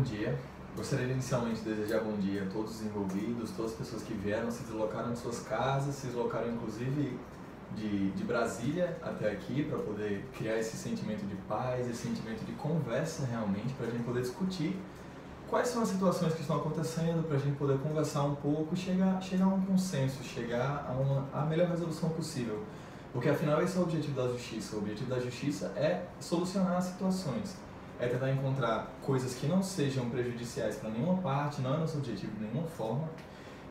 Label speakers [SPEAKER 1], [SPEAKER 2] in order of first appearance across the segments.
[SPEAKER 1] dia. Gostaria inicialmente de desejar bom dia a todos os envolvidos, todas as pessoas que vieram, se deslocaram de suas casas, se deslocaram inclusive de Brasília até aqui para poder criar esse sentimento de paz, esse sentimento de conversa realmente, para a gente poder discutir quais são as situações que estão acontecendo, para a gente poder conversar um pouco, chegar a um consenso, chegar a melhor resolução possível. Porque afinal esse é o objetivo da justiça. O objetivo da justiça é solucionar as situações. É tentar encontrar coisas que não sejam prejudiciais para nenhuma parte, não é nosso objetivo de nenhuma forma.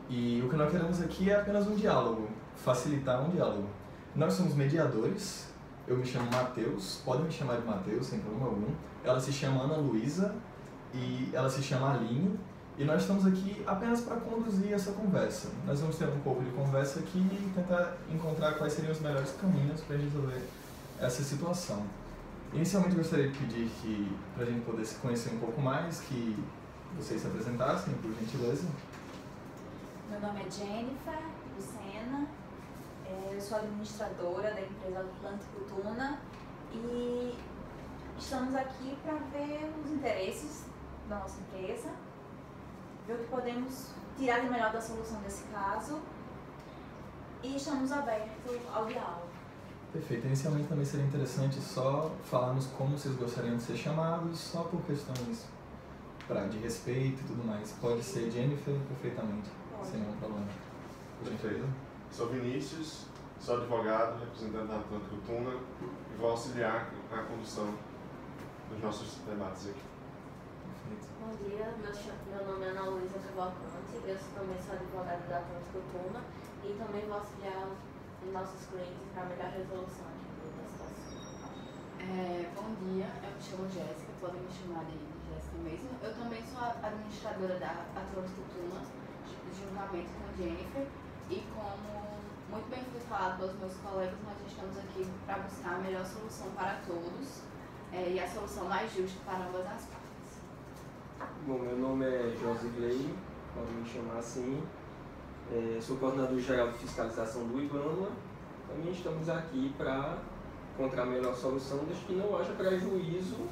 [SPEAKER 1] E o que nós queremos aqui é apenas um diálogo, facilitar um diálogo. Nós somos mediadores, eu me chamo Matheus, podem me chamar de Matheus sem problema algum. Ela se chama Ana Luísa e ela se chama Aline. E nós estamos aqui apenas para conduzir essa conversa. Nós vamos ter um pouco de conversa aqui e tentar encontrar quais seriam os melhores caminhos para resolver essa situação. Inicialmente gostaria de pedir que, para a gente poder se conhecer um pouco mais, que vocês se apresentassem, por gentileza.
[SPEAKER 2] Meu nome é Jennifer Lucena, eu sou administradora da empresa Atlântico Tuna e estamos aqui para ver os interesses da nossa empresa, ver o que podemos tirar de melhor da solução desse caso e estamos abertos ao diálogo.
[SPEAKER 1] Perfeito. Inicialmente também seria interessante só falarmos como vocês gostariam de ser chamados, só por questões de respeito e tudo mais. Pode ser Jennifer perfeitamente, sem nenhum problema. Por gentileza.
[SPEAKER 3] Sou Vinícius, sou advogado, representante da Atlântico Tuna e vou auxiliar na condução dos nossos debates aqui.
[SPEAKER 1] Perfeito.
[SPEAKER 4] Bom dia, meu nome é Ana Luísa Cavalcante, eu também sou advogada da Atlântico Tuna e também vou auxiliar os nossos clientes para a melhor resolução da situação.
[SPEAKER 5] Bom dia, eu me chamo Jéssica, podem me chamar de Jéssica mesmo. Eu também sou administradora da Atlântico Tuna, juntamente com a Jennifer, e como muito bem foi falado pelos meus colegas, nós estamos aqui para buscar a melhor solução para todos e a solução mais justa para ambas as partes.
[SPEAKER 6] Bom, meu nome é Josigley, pode me chamar assim. Sou coordenador geral de fiscalização do IBAMA. Também estamos aqui para encontrar a melhor solução, desde que não haja prejuízo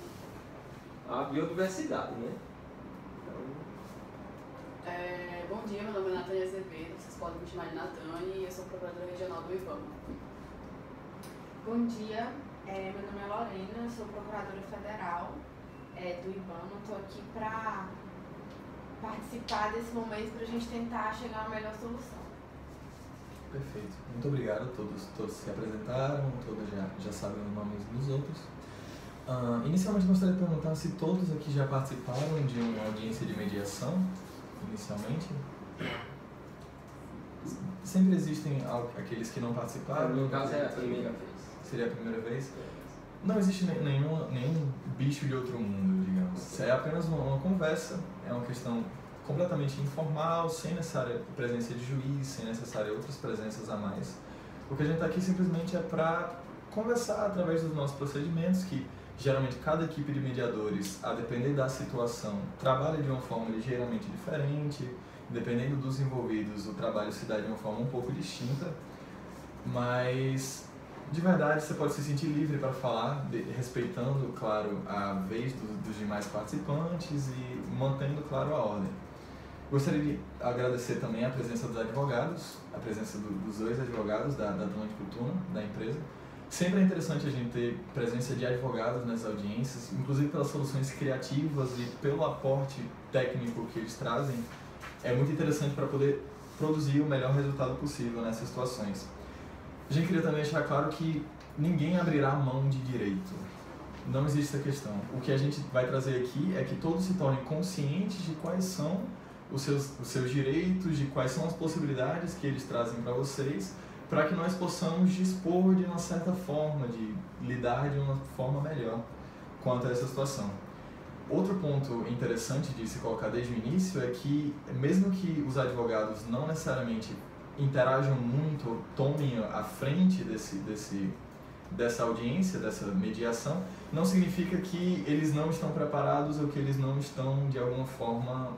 [SPEAKER 6] à biodiversidade, né?
[SPEAKER 7] Bom dia, meu nome é Natânia Azevedo, vocês podem me chamar de Natânia e eu sou procuradora regional do IBAMA.
[SPEAKER 8] Bom dia, meu nome é Lorena, sou procuradora federal do IBAMA. Estou aqui para participar desse momento para a gente tentar chegar a uma melhor solução.
[SPEAKER 1] Perfeito. Muito obrigado. Todos se apresentaram, todos já sabem os nomes dos outros. Inicialmente gostaria de perguntar se todos aqui já participaram de uma audiência de mediação, inicialmente. Sempre existem aqueles que não participaram.
[SPEAKER 6] No caso é a primeira vez.
[SPEAKER 1] Seria a primeira vez? Não existe nenhum bicho de outro mundo, digamos. É apenas uma conversa, é uma questão completamente informal, sem necessária presença de juiz, sem necessária outras presenças a mais. O que a gente está aqui simplesmente é para conversar através dos nossos procedimentos, que geralmente cada equipe de mediadores, a depender da situação, trabalha de uma forma ligeiramente diferente, dependendo dos envolvidos, o trabalho se dá de uma forma um pouco distinta, mas de verdade você pode se sentir livre para falar, respeitando, claro, a vez dos demais participantes e mantendo, claro, a ordem. Gostaria de agradecer também a presença dos advogados, a presença dos dois advogados da Atlântico Tuna, da empresa. Sempre é interessante a gente ter presença de advogados nas audiências, inclusive pelas soluções criativas e pelo aporte técnico que eles trazem. É muito interessante para poder produzir o melhor resultado possível nessas situações. A gente queria também deixar claro que ninguém abrirá mão de direito. Não existe essa questão. O que a gente vai trazer aqui é que todos se tornem conscientes de quais são os seus direitos, de quais são as possibilidades que eles trazem para vocês, para que nós possamos dispor de uma certa forma, de lidar de uma forma melhor quanto a essa situação. Outro ponto interessante de se colocar desde o início é que, mesmo que os advogados não necessariamente interajam muito, tomem a frente dessa audiência, dessa mediação, não significa que eles não estão preparados ou que eles não estão, de alguma forma,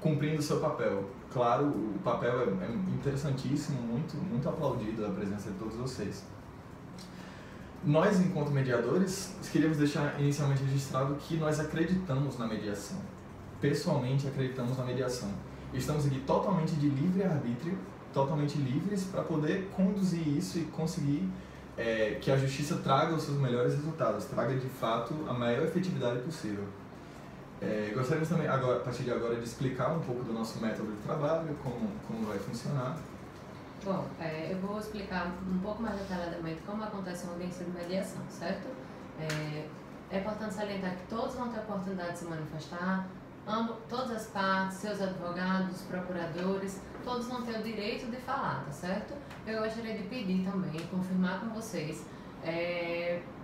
[SPEAKER 1] cumprindo o seu papel. Claro, o papel é interessantíssimo, muito aplaudido a presença de todos vocês. Nós, enquanto mediadores, queríamos deixar inicialmente registrado que nós acreditamos na mediação. Pessoalmente, acreditamos na mediação. Estamos aqui totalmente de livre-arbítrio, totalmente livres para poder conduzir isso e conseguir que a justiça traga os seus melhores resultados, traga de fato a maior efetividade possível. Gostaríamos também, agora, a partir de agora, de explicar um pouco do nosso método de trabalho, como vai funcionar.
[SPEAKER 9] Bom, eu vou explicar um pouco mais detalhadamente como acontece uma audiência de mediação, certo? É importante salientar que todos vão ter a oportunidade de se manifestar, todas as partes, seus advogados, procuradores, todos vão ter o direito de falar, tá certo? Eu gostaria de pedir também, confirmar com vocês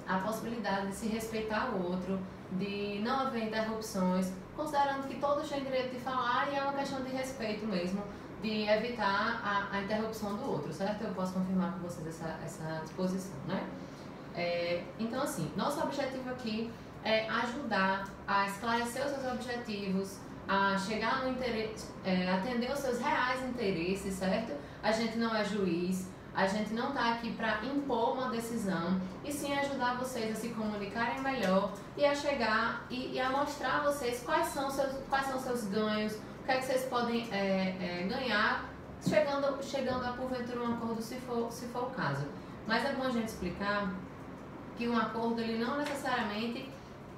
[SPEAKER 9] a possibilidade de se respeitar o outro, de não haver interrupções, considerando que todos têm direito de falar e é uma questão de respeito mesmo, de evitar a interrupção do outro, certo? Eu posso confirmar com vocês essa disposição, né? Então, assim, nosso objetivo aqui é ajudar a esclarecer os seus objetivos, a chegar no interesse, atender os seus reais interesses, certo? A gente não é juiz, a gente não está aqui para impor uma decisão, e sim ajudar vocês a se comunicarem melhor e a chegar e a mostrar a vocês quais são os seus ganhos, o que é que vocês podem ganhar chegando a porventura um acordo se for o caso. Mas é bom a gente explicar que um acordo ele não necessariamente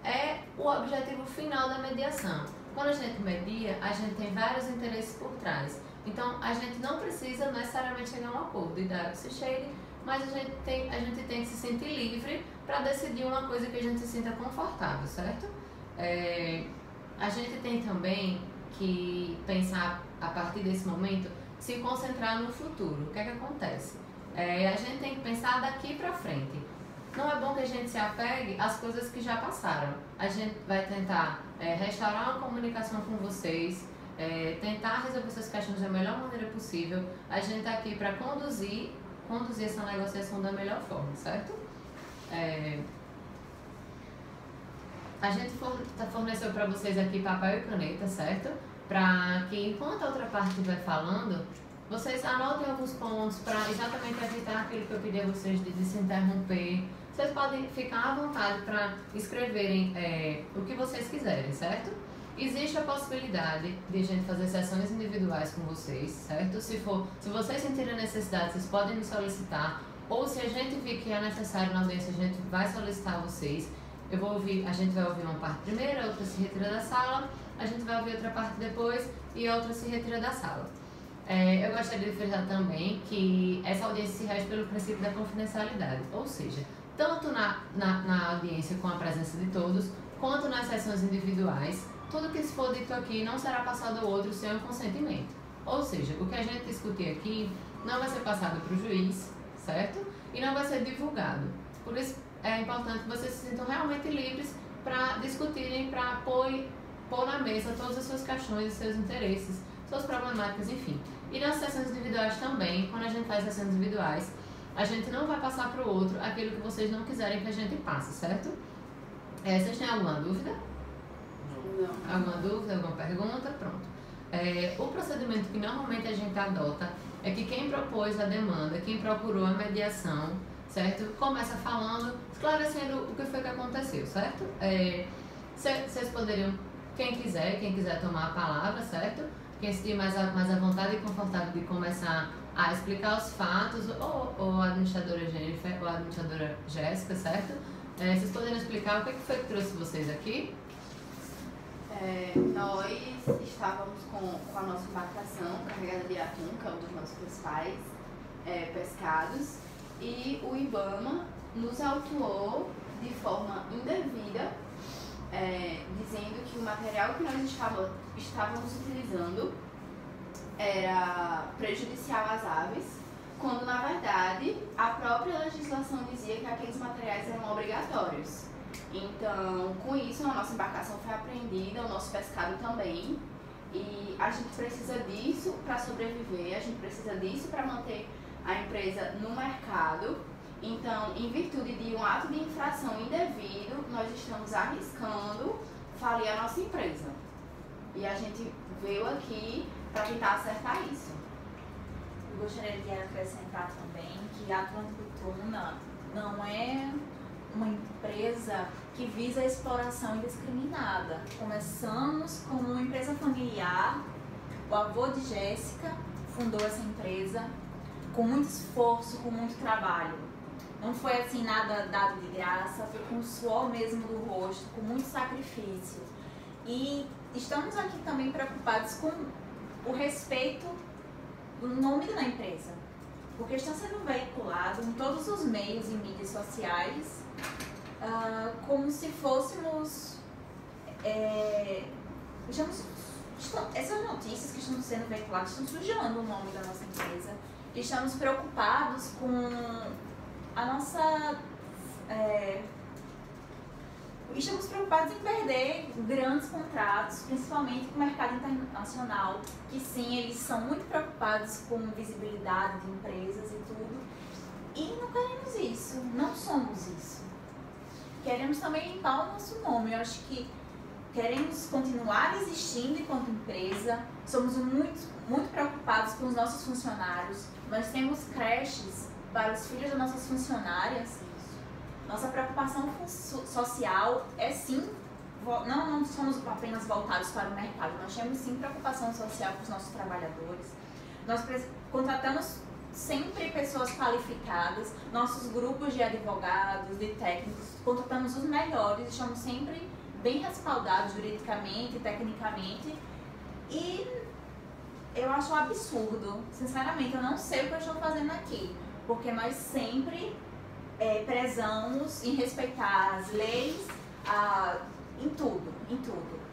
[SPEAKER 9] é o objetivo final da mediação. Quando a gente media, a gente tem vários interesses por trás. Então, a gente não precisa necessariamente chegar a um acordo e dar o se chegue, mas a gente tem que se sentir livre para decidir uma coisa que a gente se sinta confortável, certo? A gente tem também que pensar, a partir desse momento, se concentrar no futuro. O que é que acontece? A gente tem que pensar daqui para frente. Não é bom que a gente se apegue às coisas que já passaram. A gente vai tentar restaurar uma comunicação com vocês, tentar resolver essas questões da melhor maneira possível. A gente está aqui para conduzir essa negociação da melhor forma, certo? A gente forneceu para vocês aqui papel e caneta, certo? Para que, enquanto a outra parte estiver falando, vocês anotem alguns pontos para exatamente evitar aquilo que eu pedi a vocês de se interromper. Vocês podem ficar à vontade para escreverem o que vocês quiserem, certo? Existe a possibilidade de a gente fazer sessões individuais com vocês, certo? Se vocês sentirem a necessidade, vocês podem me solicitar. Ou se a gente vir que é necessário na audiência, a gente vai solicitar vocês. A gente vai ouvir uma parte primeiro, a outra se retira da sala, a gente vai ouvir outra parte depois e a outra se retira da sala. Eu gostaria de frisar também que essa audiência se rege pelo princípio da confidencialidade, ou seja, tanto na audiência com a presença de todos, quanto nas sessões individuais, tudo que se for dito aqui não será passado ao outro sem o consentimento. Ou seja, o que a gente discutir aqui não vai ser passado para o juiz, certo? E não vai ser divulgado. Por isso é importante que vocês se sintam realmente livres para discutirem, para pôr na mesa todas as suas questões, seus interesses, suas problemáticas, enfim. E nas sessões individuais também, quando a gente faz sessões individuais, a gente não vai passar para o outro aquilo que vocês não quiserem que a gente passe, certo? Vocês têm alguma dúvida? Não. Alguma dúvida, alguma pergunta? Pronto. O procedimento que normalmente a gente adota é que quem propôs a demanda, quem procurou a mediação, certo? Começa falando, esclarecendo o que foi que aconteceu, certo? Vocês poderiam, quem quiser tomar a palavra, certo? Quem se sentir mais à vontade e confortável de começar a explicar os fatos, ou a administradora Jennifer ou a administradora Jéssica, certo? Vocês poderiam explicar o que foi que trouxe vocês aqui?
[SPEAKER 5] Nós estávamos com a nossa embarcação carregada de atum, que é um dos nossos principais pescados, e o IBAMA nos autuou de forma indevida, dizendo que o material que nós estávamos utilizando era prejudicial às aves, quando na verdade a própria legislação dizia que aqueles materiais eram obrigatórios. Então, com isso, a nossa embarcação foi apreendida, o nosso pescado também, e a gente precisa disso para sobreviver, a gente precisa disso para manter a empresa no mercado. Então, em virtude de um ato de infração indevido, nós estamos arriscando falir a nossa empresa. E a gente veio aqui para tentar acertar isso.
[SPEAKER 2] Eu gostaria de acrescentar também que a Atlântico Tuna não é uma empresa que visa a exploração indiscriminada. Começamos como uma empresa familiar, o avô de Jéssica fundou essa empresa com muito esforço, com muito trabalho. Não foi assim nada dado de graça, foi com o suor mesmo do rosto, com muito sacrifício. E estamos aqui também preocupados com o respeito do nome da empresa, porque está sendo veiculado em todos os meios e mídias sociais como se fôssemos... essas notícias que estão sendo veiculadas estão sujando o nome da nossa empresa. E estamos preocupados com a nossa... estamos preocupados em perder grandes contratos, principalmente com o mercado internacional, que sim, eles são muito preocupados com visibilidade de empresas e tudo. E não queremos isso, não somos isso. Queremos também limpar o nosso nome. Eu acho que queremos continuar existindo enquanto empresa, somos muito preocupados com os nossos funcionários. Nós temos creches para os filhos das nossas funcionárias. Nossa preocupação social é sim, não somos apenas voltados para o mercado, nós temos sim preocupação social com os nossos trabalhadores. Nós contratamos sempre pessoas qualificadas, nossos grupos de advogados, de técnicos, contratamos os melhores, estamos sempre bem respaldados juridicamente, tecnicamente, e eu acho um absurdo, sinceramente, eu não sei o que eu estou fazendo aqui, porque nós sempre prezamos em respeitar as leis em tudo.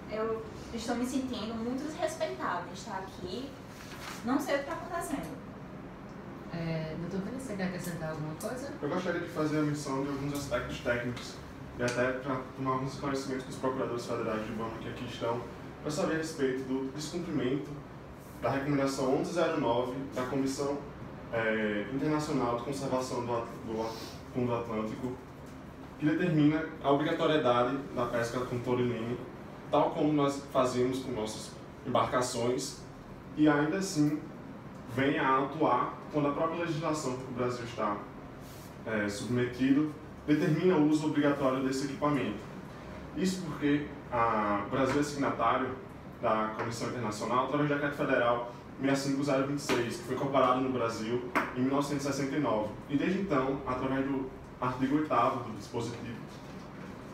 [SPEAKER 2] Eu estou me sentindo muito desrespeitada em estar aqui, não sei o que está acontecendo.
[SPEAKER 9] Doutor Feliz, você quer acrescentar alguma coisa?
[SPEAKER 3] Eu gostaria de fazer a menção de alguns aspectos técnicos e até para tomar alguns esclarecimentos com os procuradores federais de IBAMA que aqui estão, para saber a respeito do descumprimento da recomendação 1109 da Comissão Internacional de Conservação do Fundo Atlântico, que determina a obrigatoriedade da pesca com toroline, tal como nós fazemos com nossas embarcações, e ainda assim vem a atuar quando a própria legislação que o Brasil está submetido determina o uso obrigatório desse equipamento. Isso porque o Brasil é signatário da Comissão Internacional através do Decreto Federal 65026, que foi incorporado no Brasil em 1969. E desde então, através do artigo 8º do dispositivo,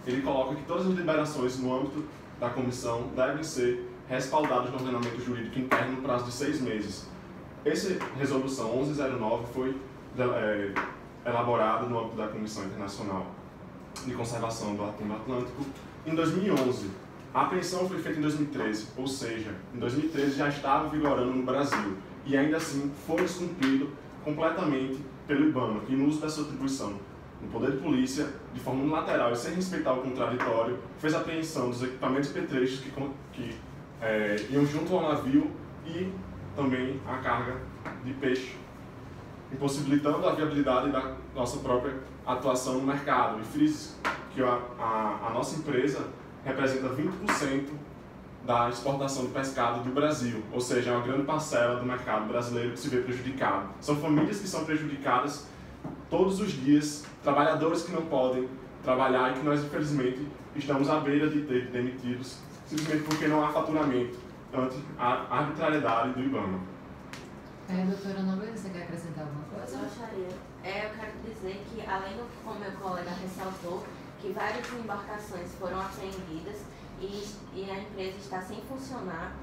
[SPEAKER 3] ele coloca que todas as liberações no âmbito da comissão devem ser respaldadas no ordenamento jurídico interno no prazo de 6 meses. Essa resolução 1109 foi elaborada no âmbito da Comissão Internacional de Conservação do Atum Atlântico em 2011. A apreensão foi feita em 2013, ou seja, em 2013 já estava vigorando no Brasil e ainda assim foi descumprido completamente pelo IBAMA, que no uso da sua atribuição no poder de polícia, de forma unilateral e sem respeitar o contraditório, fez a apreensão dos equipamentos petrechos que iam junto ao navio e também a carga de peixe, impossibilitando a viabilidade da nossa própria atuação no mercado. E friso que a nossa empresa representa 20% da exportação de pescado do Brasil, ou seja, é uma grande parcela do mercado brasileiro que se vê prejudicado. São famílias que são prejudicadas todos os dias, trabalhadores que não podem trabalhar e que nós, infelizmente, estamos à beira de ter demitidos, simplesmente porque não há faturamento ante a arbitrariedade do IBAMA.
[SPEAKER 9] Doutora Ana Luísa, você quer acrescentar alguma coisa?
[SPEAKER 4] Eu gostaria. Eu quero dizer que, além do que o meu colega ressaltou, que várias embarcações foram apreendidas e a empresa está sem funcionar,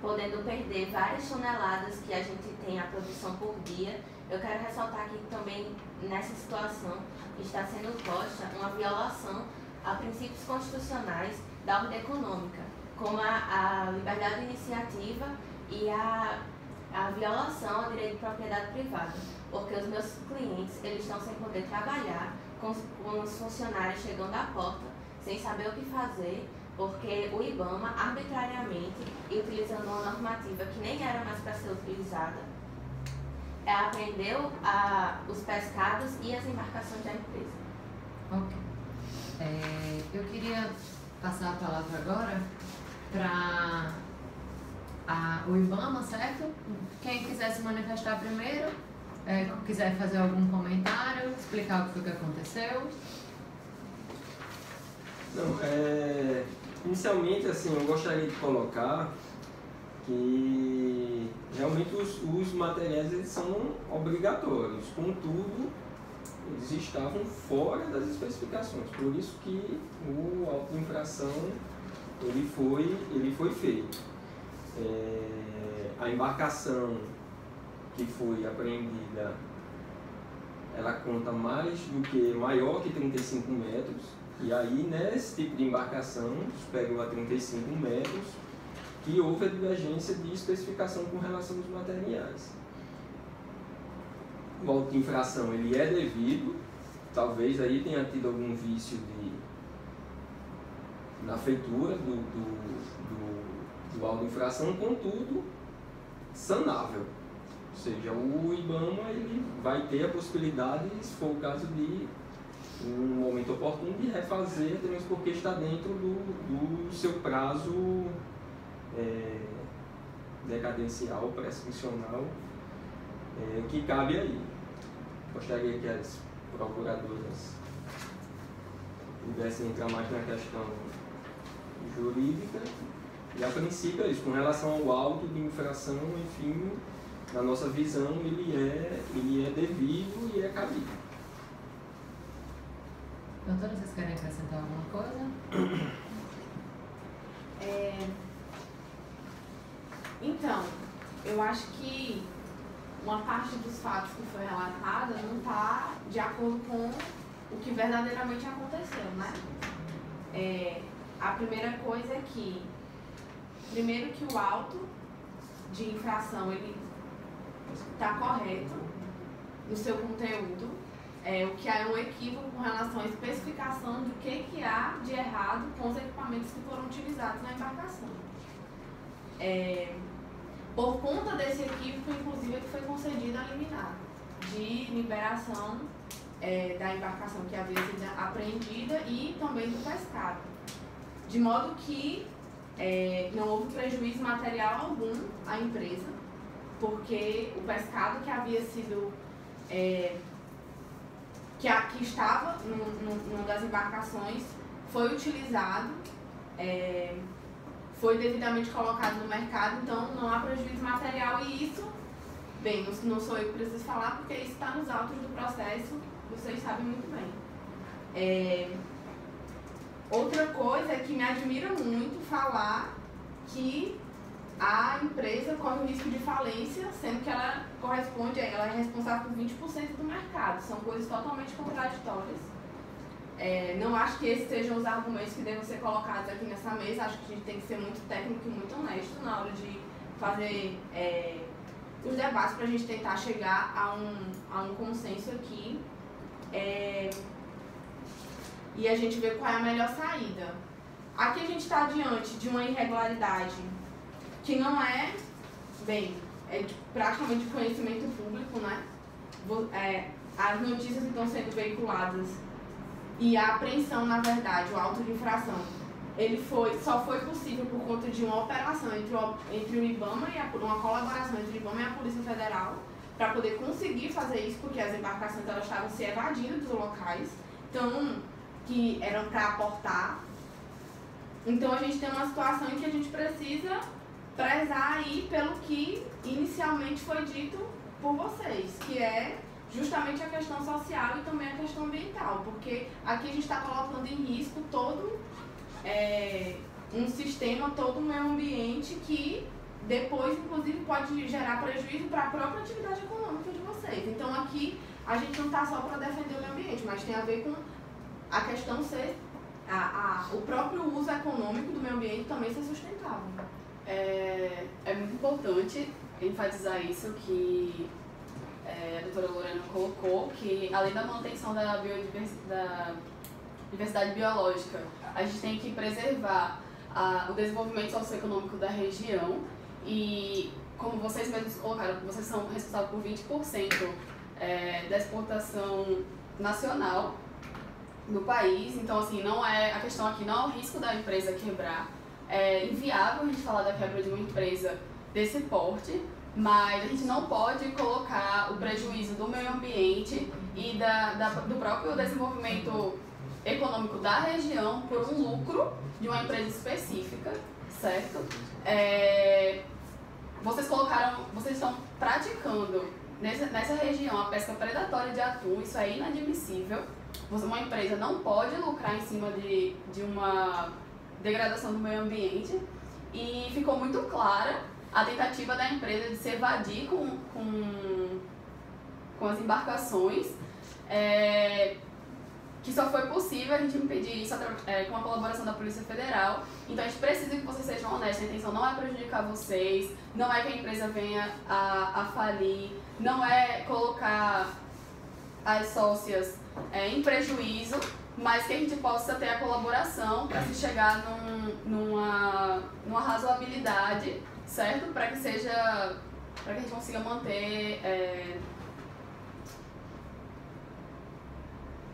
[SPEAKER 4] podendo perder várias toneladas que a gente tem a produção por dia. Eu quero ressaltar que também nessa situação está sendo posta uma violação a princípios constitucionais da ordem econômica, como a liberdade de iniciativa e a violação ao direito de propriedade privada, porque os meus clientes eles estão sem poder trabalhar, com os funcionários chegando à porta, sem saber o que fazer, porque o IBAMA, arbitrariamente, e utilizando uma normativa que nem era mais para ser utilizada, apreendeu os pescados e as embarcações da empresa.
[SPEAKER 9] Ok. Eu queria passar a palavra agora para o IBAMA, certo? Quem quiser se manifestar primeiro, quiser fazer algum comentário, explicar o que foi que aconteceu.
[SPEAKER 6] Não, inicialmente, assim, eu gostaria de colocar que realmente os materiais eles são obrigatórios, contudo, eles estavam fora das especificações, por isso que o auto de infração ele foi feito. A embarcação que foi apreendida, ela conta maior que 35 metros, e aí nesse tipo de embarcação, superior a 35 metros, que houve a divergência de especificação com relação aos materiais. O auto de infração ele é devido, talvez aí tenha tido algum vício na feitura do auto de infração, contudo, sanável. Ou seja, o IBAMA ele vai ter a possibilidade, se for o caso de um momento oportuno, de refazer, até mesmo porque está dentro do seu prazo decadencial, prescricional, que cabe aí. Gostaria que as procuradoras pudessem entrar mais na questão jurídica, e a princípio é isso, com relação ao auto de infração, enfim, na nossa visão ele é devido e é cabível.
[SPEAKER 9] Doutora, vocês querem acrescentar alguma coisa?
[SPEAKER 8] Então, eu acho que uma parte dos fatos que foi relatada não está de acordo com o que verdadeiramente aconteceu, né? A primeira coisa é que, primeiro que o auto de infração ele está correto no seu conteúdo, o que há é um equívoco com relação à especificação do que há de errado com os equipamentos que foram utilizados na embarcação. Por conta desse equívoco, inclusive, é que foi concedida a liminar de liberação da embarcação que havia sido apreendida e também do pescado. De modo que não houve prejuízo material algum à empresa, porque o pescado que havia sido, que estava numa das embarcações, foi utilizado, foi devidamente colocado no mercado, então não há prejuízo material, e isso, bem, não sou eu que preciso falar, porque isso está nos autos do processo, vocês sabem muito bem. Outra coisa é que me admira muito falar que a empresa corre o risco de falência, sendo que ela é responsável por 20% do mercado. São coisas totalmente contraditórias. Não acho que esses sejam os argumentos que devem ser colocados aqui nessa mesa. Acho que a gente tem que ser muito técnico e muito honesto na hora de fazer os debates para a gente tentar chegar a um consenso aqui. E a gente ver qual é a melhor saída. Aqui a gente está diante de uma irregularidade que não é praticamente de conhecimento público, né? As notícias que estão sendo veiculadas e a apreensão, na verdade, o auto de infração, só foi possível por conta de uma operação entre o IBAMA e uma colaboração entre o IBAMA e a Polícia Federal para poder conseguir fazer isso, porque as embarcações elas estavam se evadindo dos locais, então, que eram para aportar. Então a gente tem uma situação em que a gente precisa prezar aí pelo que inicialmente foi dito por vocês, que é justamente a questão social e também a questão ambiental, porque aqui a gente está colocando em risco todo um sistema, todo um meio ambiente que depois, inclusive, pode gerar prejuízo para a própria atividade econômica de vocês. Então aqui a gente não está só para defender o meio ambiente, mas tem a ver com a questão ser, o próprio uso econômico do meio ambiente também ser sustentável.
[SPEAKER 7] É muito importante enfatizar isso que a doutora Lorena colocou, que além da manutenção da diversidade biológica, a gente tem que preservar o desenvolvimento socioeconômico da região e, como vocês mesmos colocaram, vocês são responsáveis por 20% da exportação nacional do país. Então, assim, a questão aqui não é o risco da empresa quebrar. É inviável a gente falar da quebra de uma empresa desse porte, mas a gente não pode colocar o prejuízo do meio ambiente e do próprio desenvolvimento econômico da região por um lucro de uma empresa específica, certo? Vocês estão praticando nessa região a pesca predatória de atum, isso é inadmissível. Uma empresa não pode lucrar em cima de uma degradação do meio ambiente, e ficou muito clara a tentativa da empresa de se evadir com as embarcações, que só foi possível a gente impedir isso com a colaboração da Polícia Federal. Então a gente precisa que vocês sejam honestos, a intenção não é prejudicar vocês, não é que a empresa venha a falir, não é colocar as sócias em prejuízo, mas que a gente possa ter a colaboração para se chegar numa razoabilidade, certo? Para que a gente consiga manter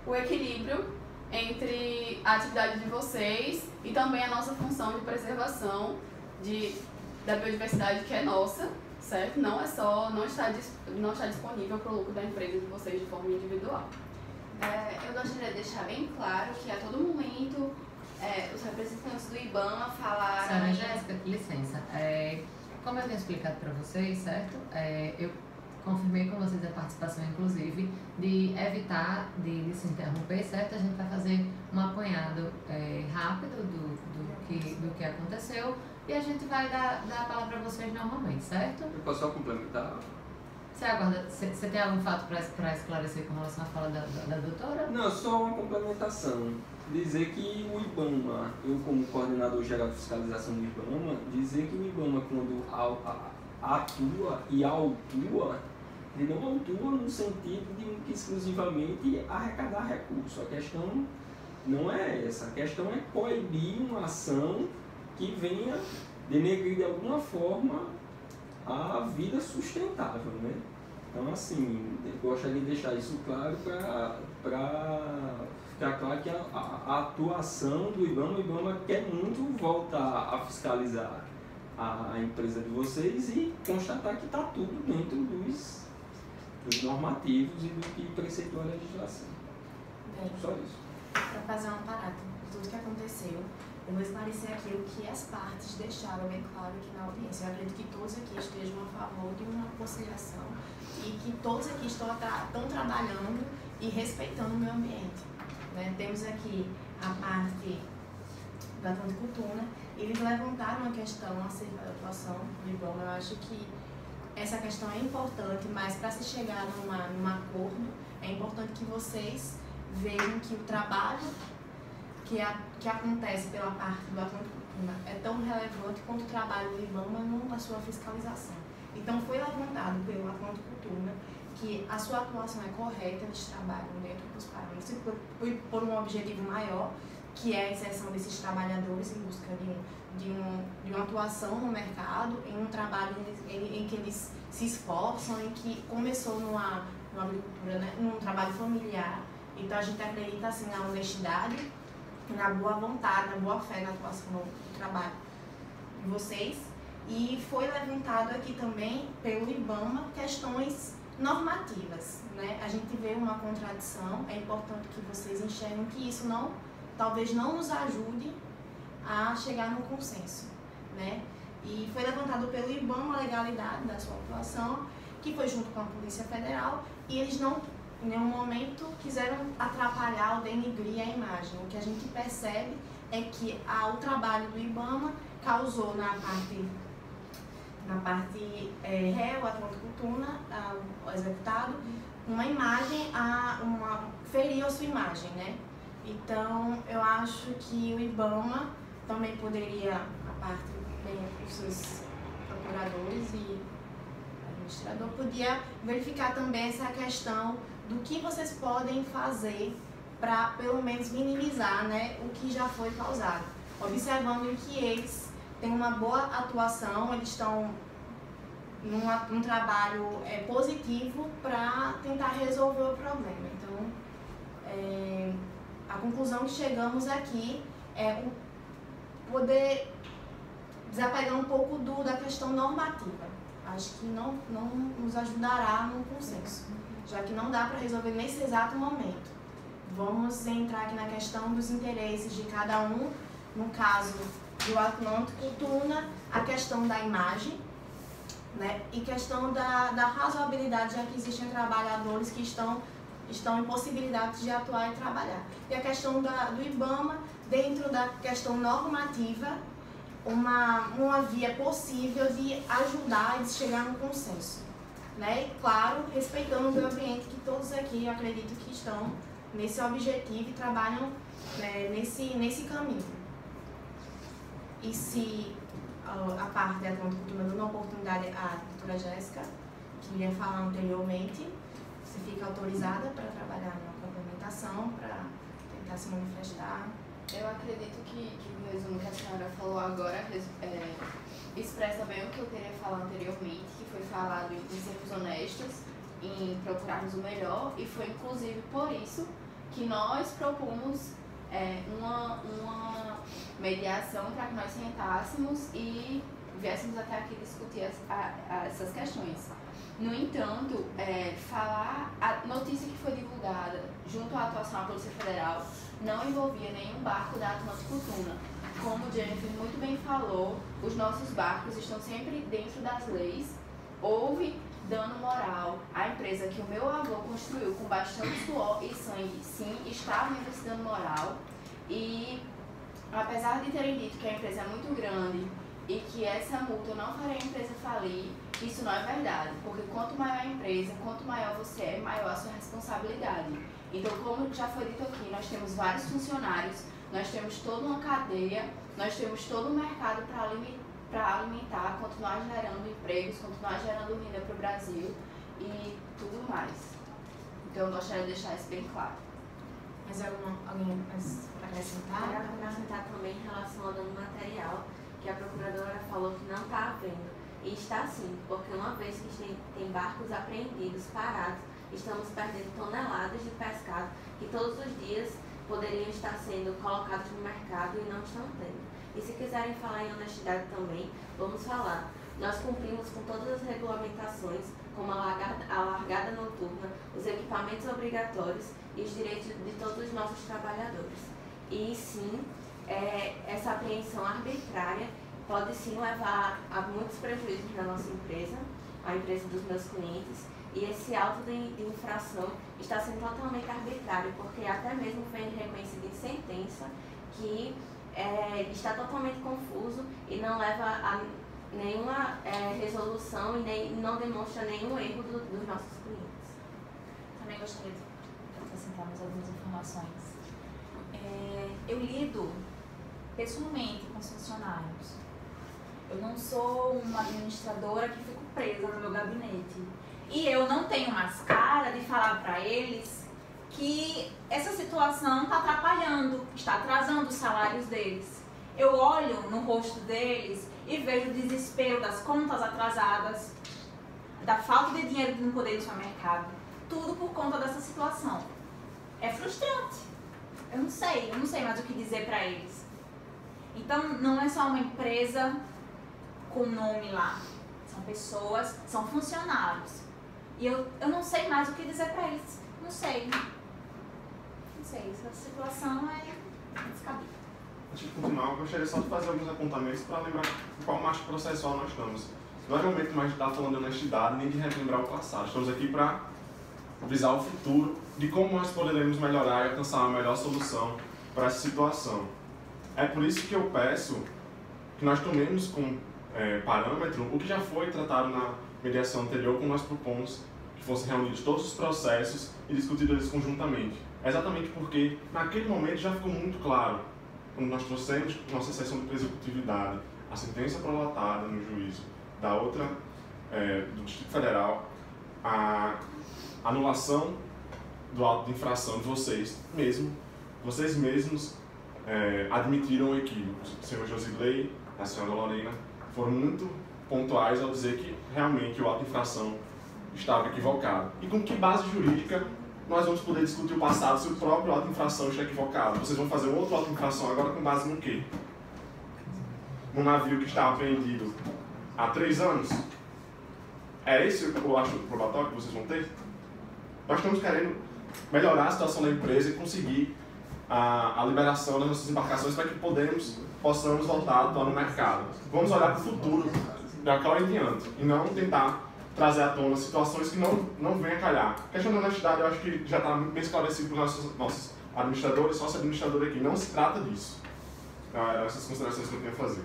[SPEAKER 7] o equilíbrio entre a atividade de vocês e também a nossa função de preservação da biodiversidade, que é nossa, certo? Não está disponível para o lucro da empresa de vocês de forma individual.
[SPEAKER 5] Eu gostaria de deixar bem claro que a todo momento os representantes do IBAMA falaram...
[SPEAKER 9] Senhora Jéssica, licença. Como eu tinha explicado para vocês, certo? Eu confirmei com vocês a participação, inclusive, de evitar de se interromper, certo? A gente vai fazer um apanhado rápido do que aconteceu e a gente vai dar a palavra para vocês normalmente, certo?
[SPEAKER 6] Eu posso só complementar?
[SPEAKER 9] Você tem algum fato para esclarecer com relação à fala da doutora?
[SPEAKER 6] Não, só uma complementação. Dizer que o IBAMA, eu como coordenador geral de fiscalização do IBAMA, dizer que o IBAMA, quando atua e autua, ele não autua no sentido de exclusivamente arrecadar recursos. A questão não é essa. A questão é coibir uma ação que venha denegrir de alguma forma a vida sustentável, né? Então, assim, eu gostaria de deixar isso claro para ficar claro que a atuação do IBAMA quer muito voltar a fiscalizar a empresa de vocês e constatar que está tudo dentro dos normativos e do que preceitua a legislação.
[SPEAKER 10] Bem,
[SPEAKER 6] só isso.
[SPEAKER 10] Para fazer um aparato de tudo que aconteceu, eu vou esclarecer aqui o que as partes deixaram bem claro aqui na audiência. Eu acredito que todos aqui estejam a favor de uma conciliação e que todos aqui estão trabalhando e respeitando o meio ambiente, né? Temos aqui a parte da Atlântico Tuna. Eles levantaram uma questão acerca da atuação do IBAMA. Eu acho que essa questão é importante, mas para se chegar num acordo, é importante que vocês vejam que o trabalho que acontece pela parte do Atlântico Tuna é tão relevante quanto o trabalho do IBAMA na sua fiscalização. Então foi levantado pelo Atlântico Tuna que a sua atuação é correta, eles trabalham dentro dos parâmetros por um objetivo maior, que é a inserção desses trabalhadores em busca de uma atuação no mercado, em um trabalho em que eles se esforçam, em que começou numa agricultura, né, num trabalho familiar. Então a gente acredita assim na honestidade, na boa vontade, na boa fé na atuação no trabalho de vocês. E foi levantado aqui também pelo IBAMA questões normativas, né? A gente vê uma contradição, é importante que vocês enxerguem que isso talvez não nos ajude a chegar no consenso, né? E foi levantado pelo IBAMA a legalidade da sua atuação, que foi junto com a Polícia Federal, e eles não, em nenhum momento, quiseram atrapalhar ou denigrir a imagem. O que a gente percebe é que o trabalho do IBAMA causou na parte réu, Atlântico Tuna, o executado, uma imagem, feriu a sua imagem, né? Então, eu acho que o IBAMA também poderia, a parte dos seus procuradores e administrador, podia verificar também essa questão do que vocês podem fazer para, pelo menos, minimizar, né, o que já foi causado. Observando que eles têm uma boa atuação, eles estão num trabalho positivo para tentar resolver o problema. Então, a conclusão que chegamos aqui é poder desapegar um pouco da questão normativa. acho que não nos ajudará no consenso, já que não dá para resolver nesse exato momento. Vamos entrar aqui na questão dos interesses de cada um, no caso do Atlântico Tuna, a questão da imagem, né, e questão da razoabilidade, já que existem trabalhadores que estão em possibilidade de atuar e trabalhar. E a questão do IBAMA, dentro da questão normativa, uma via possível de ajudar e de chegar no consenso. Né? E, claro, respeitando o meio ambiente, que todos aqui, eu acredito que estão nesse objetivo e trabalham, né, nesse caminho. E se a parte da Atlântico Tuna dando uma oportunidade à doutora Jéssica, que ia falar anteriormente, você fica autorizada para trabalhar na complementação, para tentar se manifestar.
[SPEAKER 5] Eu acredito que o resumo que a senhora falou agora expressa bem o que eu teria falado anteriormente, que foi falado em sermos honestos, em procurarmos o melhor, e foi inclusive por isso que nós propomos uma mediação para que nós sentássemos e viéssemos até aqui discutir essas questões. No entanto, a notícia que foi divulgada junto à atuação da Polícia Federal não envolvia nenhum barco da Atlântico Tuna. Como o Jennifer muito bem falou, os nossos barcos estão sempre dentro das leis. Houve dano moral. A empresa que o meu avô construiu com bastante suor e sangue, sim, está vendo esse dano moral. E apesar de terem dito que a empresa é muito grande e que essa multa não faria a empresa falir, isso não é verdade, porque quanto maior a empresa, quanto maior você é, maior a sua responsabilidade. Então, como já foi dito aqui, nós temos vários funcionários, nós temos toda uma cadeia, nós temos todo um mercado para alimentar, continuar gerando empregos, continuar gerando renda para o Brasil e tudo mais. Então, eu gostaria de deixar isso bem claro.
[SPEAKER 10] Mas alguém mais para acrescentar?
[SPEAKER 4] Eu quero acrescentar também em relação ao dano material, que a procuradora falou que não está havendo. E está sim, porque uma vez que tem barcos apreendidos, parados, estamos perdendo toneladas de pescado que todos os dias poderiam estar sendo colocados no mercado e não estão tendo. E se quiserem falar em honestidade também, vamos falar. Nós cumprimos com todas as regulamentações, como a largada noturna, os equipamentos obrigatórios e os direitos de todos os nossos trabalhadores. E sim, essa apreensão arbitrária pode sim levar a muitos prejuízos na nossa empresa, a empresa dos meus clientes, e esse auto de infração está sendo totalmente arbitrário, porque até mesmo foi reconhecido em sentença que está totalmente confuso e não leva a nenhuma resolução e não demonstra nenhum erro dos nossos clientes.
[SPEAKER 2] Também gostaria de acrescentar mais algumas informações. Eu lido pessoalmente com os funcionários. Eu não sou uma administradora que fico presa no meu gabinete. E eu não tenho mais cara de falar para eles que essa situação está atrapalhando, está atrasando os salários deles. Eu olho no rosto deles e vejo o desespero das contas atrasadas, da falta de dinheiro de não poder ir ao mercado. Tudo por conta dessa situação. É frustrante. Eu não sei mais o que dizer para eles. Então, não é só uma empresa com nome lá. São pessoas, são funcionários. E eu não sei mais o que dizer para eles. Não sei. Essa situação é descabida.
[SPEAKER 3] Antes de continuar, eu gostaria só de fazer alguns apontamentos para lembrar em qual marcha processual nós estamos. Não é momento mais de estar falando de honestidade nem de relembrar o passado. Estamos aqui para visar o futuro, de como nós poderemos melhorar e alcançar uma melhor solução para essa situação. É por isso que eu peço que nós tomemos como parâmetro o que já foi tratado na mediação anterior, como nós propomos que fossem reunidos todos os processos e discutidos eles conjuntamente. Exatamente porque, naquele momento, já ficou muito claro, quando nós trouxemos nossa sessão de executividade, a sentença prolatada no juízo da outra, do Distrito Federal, a anulação do auto de infração de vocês mesmos admitiram equívocos. O senhor Josigley, a senhora Lorena, foram muito pontuais ao dizer que realmente o auto de infração estava equivocado. E com que base jurídica nós vamos poder discutir o passado se o próprio auto de infração está equivocado? Vocês vão fazer outro auto de infração agora com base no quê? Um navio que está apreendido há 3 anos? é esse eu acho o probatório que vocês vão ter? Nós estamos querendo melhorar a situação da empresa e conseguir a liberação das nossas embarcações para que possamos voltar a atuar no mercado. Vamos olhar para o futuro, da cá em diante, e não tentar trazer à tona situações que não venham a calhar. A questão da honestidade, eu acho que já está bem esclarecido para os nossos administradores e sócio-administrador aqui. Não se trata disso. Eram essas considerações que eu tenho a fazer.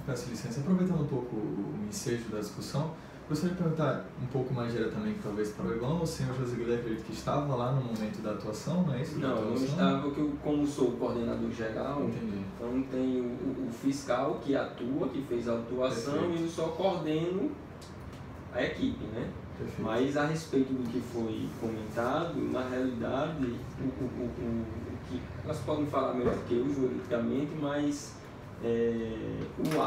[SPEAKER 1] Peço licença. Aproveitando um pouco o ensejo da discussão, gostaria de perguntar um pouco mais diretamente, talvez, para o Ibama. O senhor José Guilherme, acredito que estava lá no momento da atuação, não é isso?
[SPEAKER 6] Não, eu não estava, porque eu, como sou o coordenador geral,
[SPEAKER 1] entendi.
[SPEAKER 6] Então tem o fiscal que atua, que fez a atuação, perfeito, e eu só coordeno a equipe, né?
[SPEAKER 1] Perfeito.
[SPEAKER 6] Mas a respeito do que foi comentado, na realidade, o que nós podemos falar melhor que eu juridicamente, mas o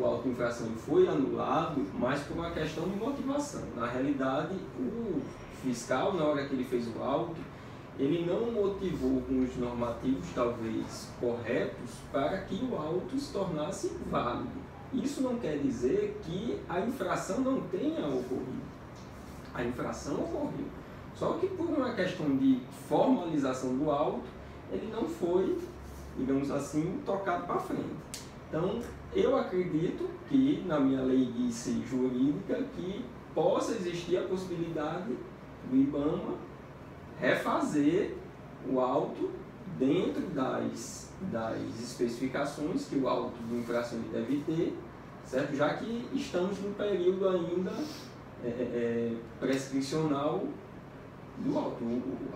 [SPEAKER 6] auto infração foi anulado, mas por uma questão de motivação. Na realidade, o fiscal, na hora que ele fez o auto, ele não motivou com os normativos talvez corretos para que o auto se tornasse válido. Isso não quer dizer que a infração não tenha ocorrido. A infração ocorreu. Só que por uma questão de formalização do auto, ele não foi, digamos assim, tocado para frente. Então, eu acredito que, na minha leiguice jurídica, que possa existir a possibilidade do IBAMA refazer o auto dentro das especificações que o auto de infração deve ter, certo? Já que estamos no período ainda prescricional do auto.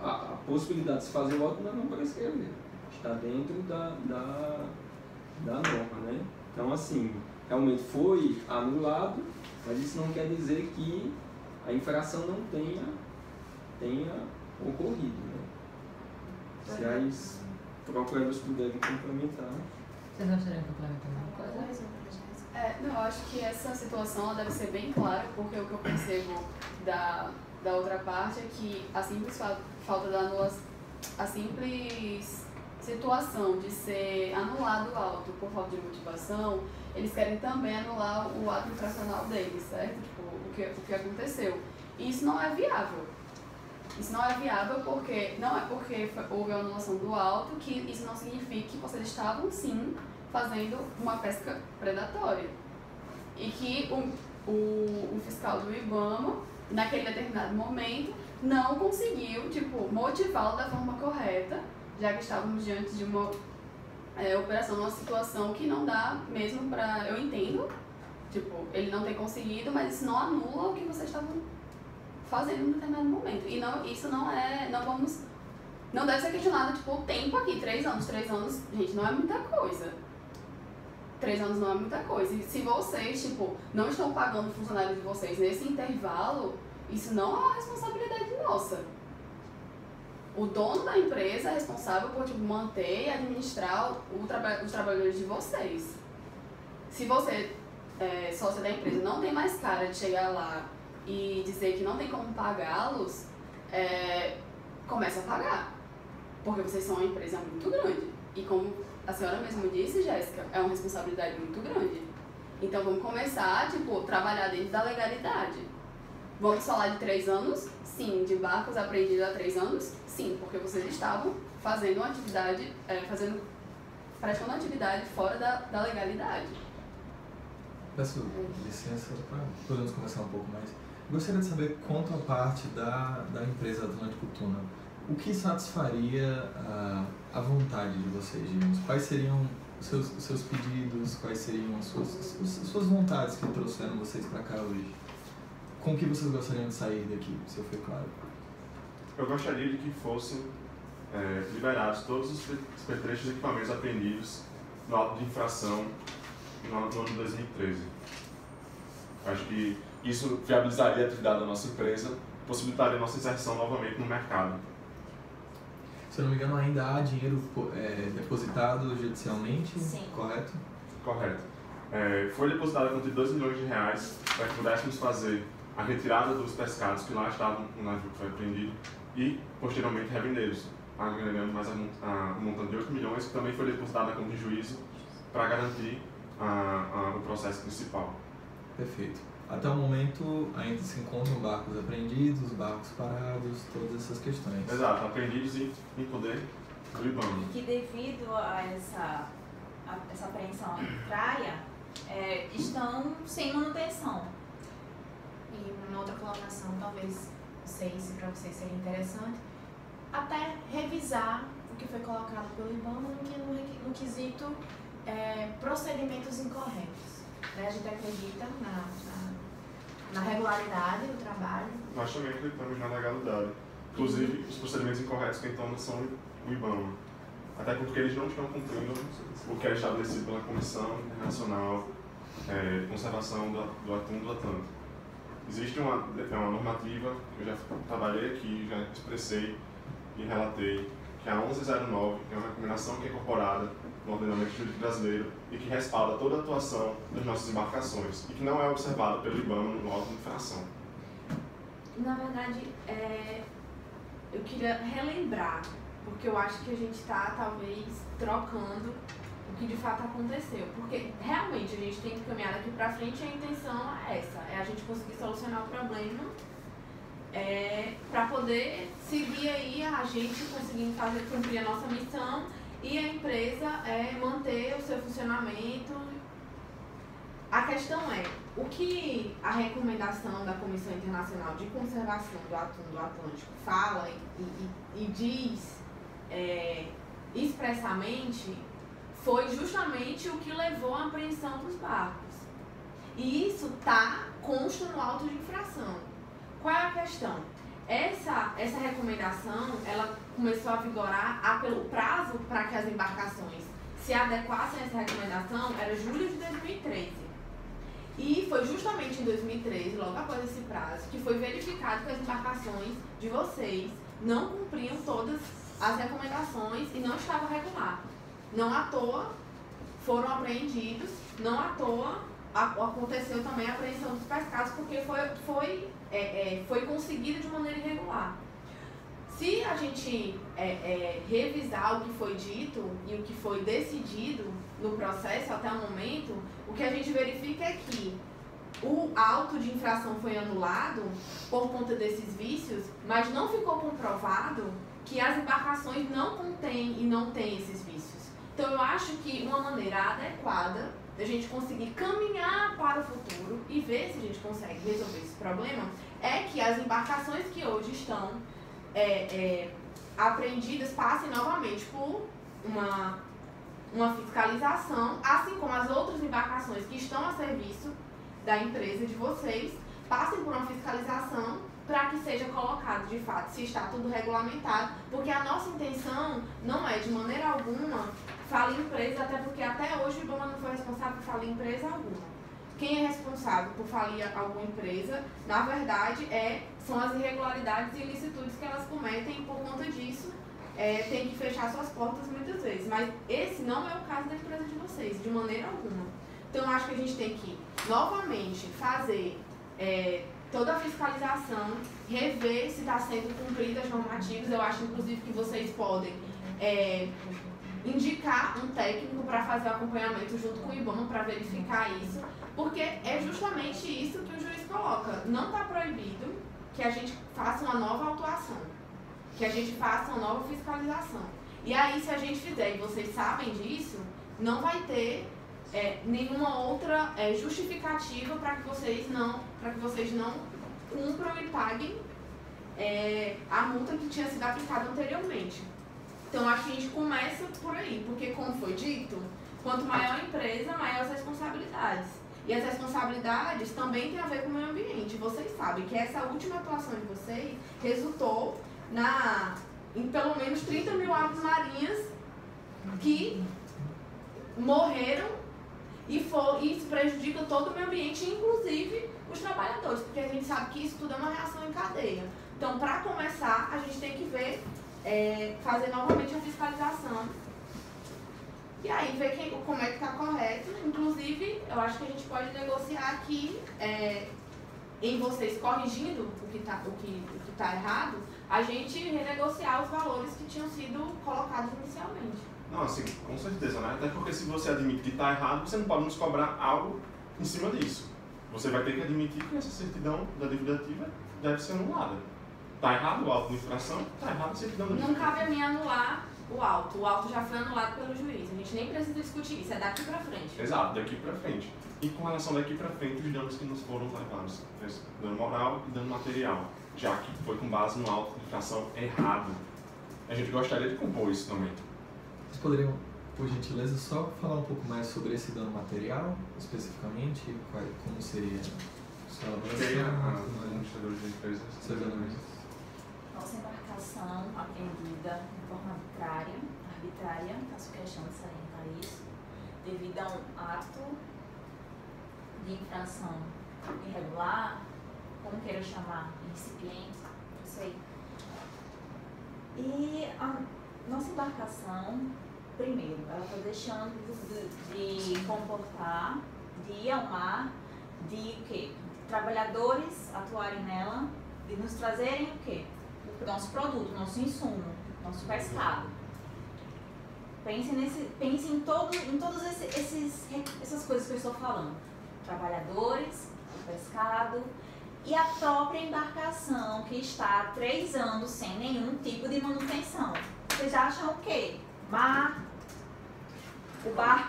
[SPEAKER 6] A possibilidade de se fazer o auto ainda não prescreveu. Está dentro da norma, né? Então, assim, realmente foi anulado, mas isso não quer dizer que a infração não tenha ocorrido, né? Se as procuradores puderem complementar.
[SPEAKER 9] Vocês gostariam de complementar alguma coisa?
[SPEAKER 7] Não, eu acho que essa situação ela deve ser bem clara, porque o que eu percebo da outra parte é que a simples falta da anulação, a simples situação de ser anulado o auto por falta de motivação, eles querem também anular o ato infracional deles, certo? Tipo, o que aconteceu. E isso não é viável. Isso não é viável porque não é porque houve a anulação do auto que isso não significa que vocês estavam sim fazendo uma pesca predatória. E que o fiscal do IBAMA, naquele determinado momento, não conseguiu, motivá-lo da forma correta, já que estávamos diante de uma operação, numa situação que não dá mesmo para... Eu entendo, ele não ter conseguido, mas isso não anula o que vocês estavam fazendo em determinado momento. E não, isso não deve ser questionado, o tempo aqui, 3 anos. 3 anos, gente, não é muita coisa. 3 anos não é muita coisa. E se vocês, não estão pagando o funcionário de vocês nesse intervalo, isso não é uma responsabilidade nossa. O dono da empresa é responsável por manter e administrar os trabalhadores de vocês. Se você, sócio da empresa, não tem mais cara de chegar lá e dizer que não tem como pagá-los, comece a pagar. Porque vocês são uma empresa muito grande. E como a senhora mesmo disse, Jéssica, é uma responsabilidade muito grande. Então vamos começar, trabalhar dentro da legalidade. Vamos falar de 3 anos? Sim. De barcos apreendidos há 3 anos? Sim, porque vocês estavam fazendo uma atividade, praticando uma atividade fora da legalidade.
[SPEAKER 1] Peço licença, podemos conversar um pouco mais. Gostaria de saber quanto à parte da empresa Atlântico Tuna. O que satisfaria a vontade de vocês, digamos? Quais seriam os seus pedidos? Quais seriam as suas vontades que trouxeram vocês para cá hoje? Com o que vocês gostariam de sair daqui, se eu for claro?
[SPEAKER 3] Eu gostaria de que fossem liberados todos os pertrechos e equipamentos apreendidos no auto de infração no ano de 2013. Acho que isso viabilizaria a atividade da nossa empresa, possibilitaria a nossa inserção novamente no mercado.
[SPEAKER 1] Se eu não me engano, ainda há dinheiro depositado judicialmente,
[SPEAKER 2] sim,
[SPEAKER 1] correto?
[SPEAKER 3] Correto. Foi depositada a quantia de R$2 milhões para que pudéssemos fazer a retirada dos pescados que lá estavam no navio que foi apreendido e, posteriormente, revendê-los, agregando mais um montante de 8 milhões, que também foi depositado na conta de juízo para garantir o processo principal.
[SPEAKER 1] Perfeito. Até o momento ainda se encontram barcos apreendidos, barcos parados, todas essas questões.
[SPEAKER 3] Exato, apreendidos em poder do IBAMA.
[SPEAKER 2] Que devido a essa apreensão arbitrária, estão sem manutenção.
[SPEAKER 10] E uma outra colocação, talvez, não sei se para vocês seria interessante, até revisar o que foi colocado pelo IBAMA no quesito procedimentos incorretos. A gente acredita na regularidade do trabalho.
[SPEAKER 3] Nós também acreditamos na legalidade. Inclusive, os procedimentos incorretos quem toma são o IBAMA. Até porque eles não estão cumprindo o que é estabelecido pela Comissão Internacional de Conservação do Atum do Atlântico. Existe uma normativa que eu já trabalhei aqui, já expressei e relatei, que é a 1109, que é uma recomendação que é incorporada no ordenamento jurídico brasileiro e que respalda toda a atuação das nossas embarcações e que não é observada pelo IBAMA no auto de infração.
[SPEAKER 8] Na verdade, eu queria relembrar, porque eu acho que a gente está, talvez, trocando o que de fato aconteceu. Porque, realmente, a gente tem que caminhar daqui para frente e a intenção é essa, é a gente conseguir solucionar o problema para poder seguir aí a gente conseguindo cumprir a nossa missão e a empresa manter o seu funcionamento. A questão é, o que a recomendação da Comissão Internacional de Conservação do Atum do Atlântico fala e diz expressamente foi justamente o que levou à apreensão dos barcos. E isso consta no auto de infração. Qual é a questão? Essa recomendação, ela começou a vigorar, pelo prazo para que as embarcações se adequassem a essa recomendação, era julho de 2013. E foi justamente em 2013, logo após esse prazo, que foi verificado que as embarcações de vocês não cumpriam todas as recomendações e não estavam regular. Não à toa foram apreendidos, não à toa aconteceu também a apreensão dos pescados, porque foi conseguido de maneira irregular. Se a gente revisar o que foi dito e o que foi decidido no processo até o momento, o que a gente verifica é que o auto de infração foi anulado por conta desses vícios, mas não ficou comprovado que as embarcações não contêm e não têm esses vícios. Então eu acho que uma maneira adequada da gente conseguir caminhar para o futuro e ver se a gente consegue resolver esse problema é que as embarcações que hoje estão apreendidas passem novamente por uma fiscalização, assim como as outras embarcações que estão a serviço da empresa de vocês passem por uma fiscalização para que seja colocado de fato se está tudo regulamentado, porque a nossa intenção não é de maneira alguma falir empresa, até porque até hoje o IBAMA não foi responsável por falir empresa alguma. Quem é responsável por falir alguma empresa, na verdade, são as irregularidades e ilicitudes que elas cometem e por conta disso tem que fechar suas portas muitas vezes. Mas esse não é o caso da empresa de vocês, de maneira alguma. Então eu acho que a gente tem que novamente fazer toda a fiscalização, rever se está sendo cumpridas as normativas. Eu acho inclusive que vocês podem indicar um técnico para fazer o acompanhamento junto com o IBAMA para verificar isso, porque é justamente isso que o juiz coloca. Não está proibido que a gente faça uma nova autuação, que a gente faça uma nova fiscalização. E aí, se a gente fizer, e vocês sabem disso, não vai ter nenhuma outra justificativa para que vocês não cumpram e paguem a multa que tinha sido aplicada anteriormente. Então, acho que a gente começa por aí, porque, como foi dito, quanto maior a empresa, maior as responsabilidades. E as responsabilidades também têm a ver com o meio ambiente. Vocês sabem que essa última atuação de vocês resultou em pelo menos 30 mil aves marinhas que morreram e isso prejudica todo o meio ambiente, inclusive os trabalhadores, porque a gente sabe que isso tudo é uma reação em cadeia. Então, para começar, a gente tem que ver, fazer novamente a fiscalização e aí ver como é que está correto. Inclusive, eu acho que a gente pode negociar aqui, em vocês corrigindo o que está errado, a gente renegociar os valores que tinham sido colocados inicialmente.
[SPEAKER 3] Não, assim, com certeza, né? Até porque se você admite que está errado, você não pode nos cobrar algo em cima disso. você vai ter que admitir que essa certidão da dívida ativa deve ser anulada. Está errado o auto de infração, está errado a certidão da dívida
[SPEAKER 7] Não cabe a mim anular o auto. O auto já foi anulado pelo juiz. A gente nem precisa discutir isso, é daqui pra frente.
[SPEAKER 3] Exato, daqui para frente. E com relação daqui para frente, os danos que nos foram levados, dano moral e dano material, já que foi com base no auto de infração errado. A gente gostaria de compor isso também.
[SPEAKER 1] Vocês poderiam, por gentileza, só falar um pouco mais sobre esse dano material, especificamente? Como seria sua
[SPEAKER 3] Seria
[SPEAKER 1] elaboração?
[SPEAKER 3] a administradora de empresas.
[SPEAKER 1] Seus elementos.
[SPEAKER 2] Nossa embarcação apreendida de forma arbitrária, faço questão de salientar isso, devido a um ato de infração irregular, como queira chamar, incipiente, não sei. E a nossa embarcação, primeiro, ela está deixando de comportar, de ir ao mar, de o quê? Trabalhadores atuarem nela, de nos trazerem o quê? O nosso produto, nosso insumo, nosso pescado. Pense em todas essas coisas que eu estou falando. Trabalhadores, o pescado e a própria embarcação que está há 3 anos sem nenhum tipo de manutenção. Vocês acham o quê? O barco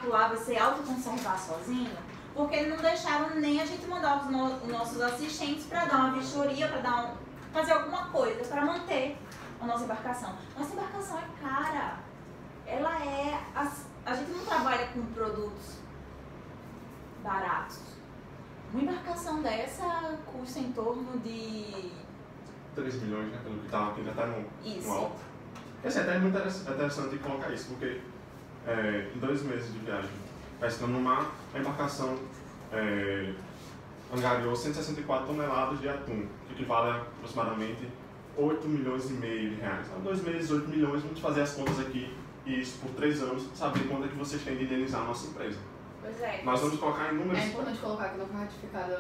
[SPEAKER 2] lá vai se autoconservar sozinho? Porque não deixaram nem a gente mandar os nossos assistentes para dar uma vistoria, para fazer alguma coisa para manter a nossa embarcação. Nossa embarcação é cara. Ela é... A gente não trabalha com produtos baratos. Uma embarcação dessa custa em torno de...
[SPEAKER 3] 3 milhões, né? Pelo que ainda está no alto. Esse até é muito interessante colocar isso, porque em 2 meses de viagem, pescando no mar, a embarcação angariou 164 toneladas de atum, que equivale a aproximadamente 8 milhões e meio de reais. Em 2 meses, 8 milhões, vamos fazer as contas aqui, e isso por 3 anos, saber quanto é que vocês têm de indenizar a nossa empresa.
[SPEAKER 2] Pois é.
[SPEAKER 3] Nós vamos colocar em números.
[SPEAKER 7] É importante colocar que não foi ratificado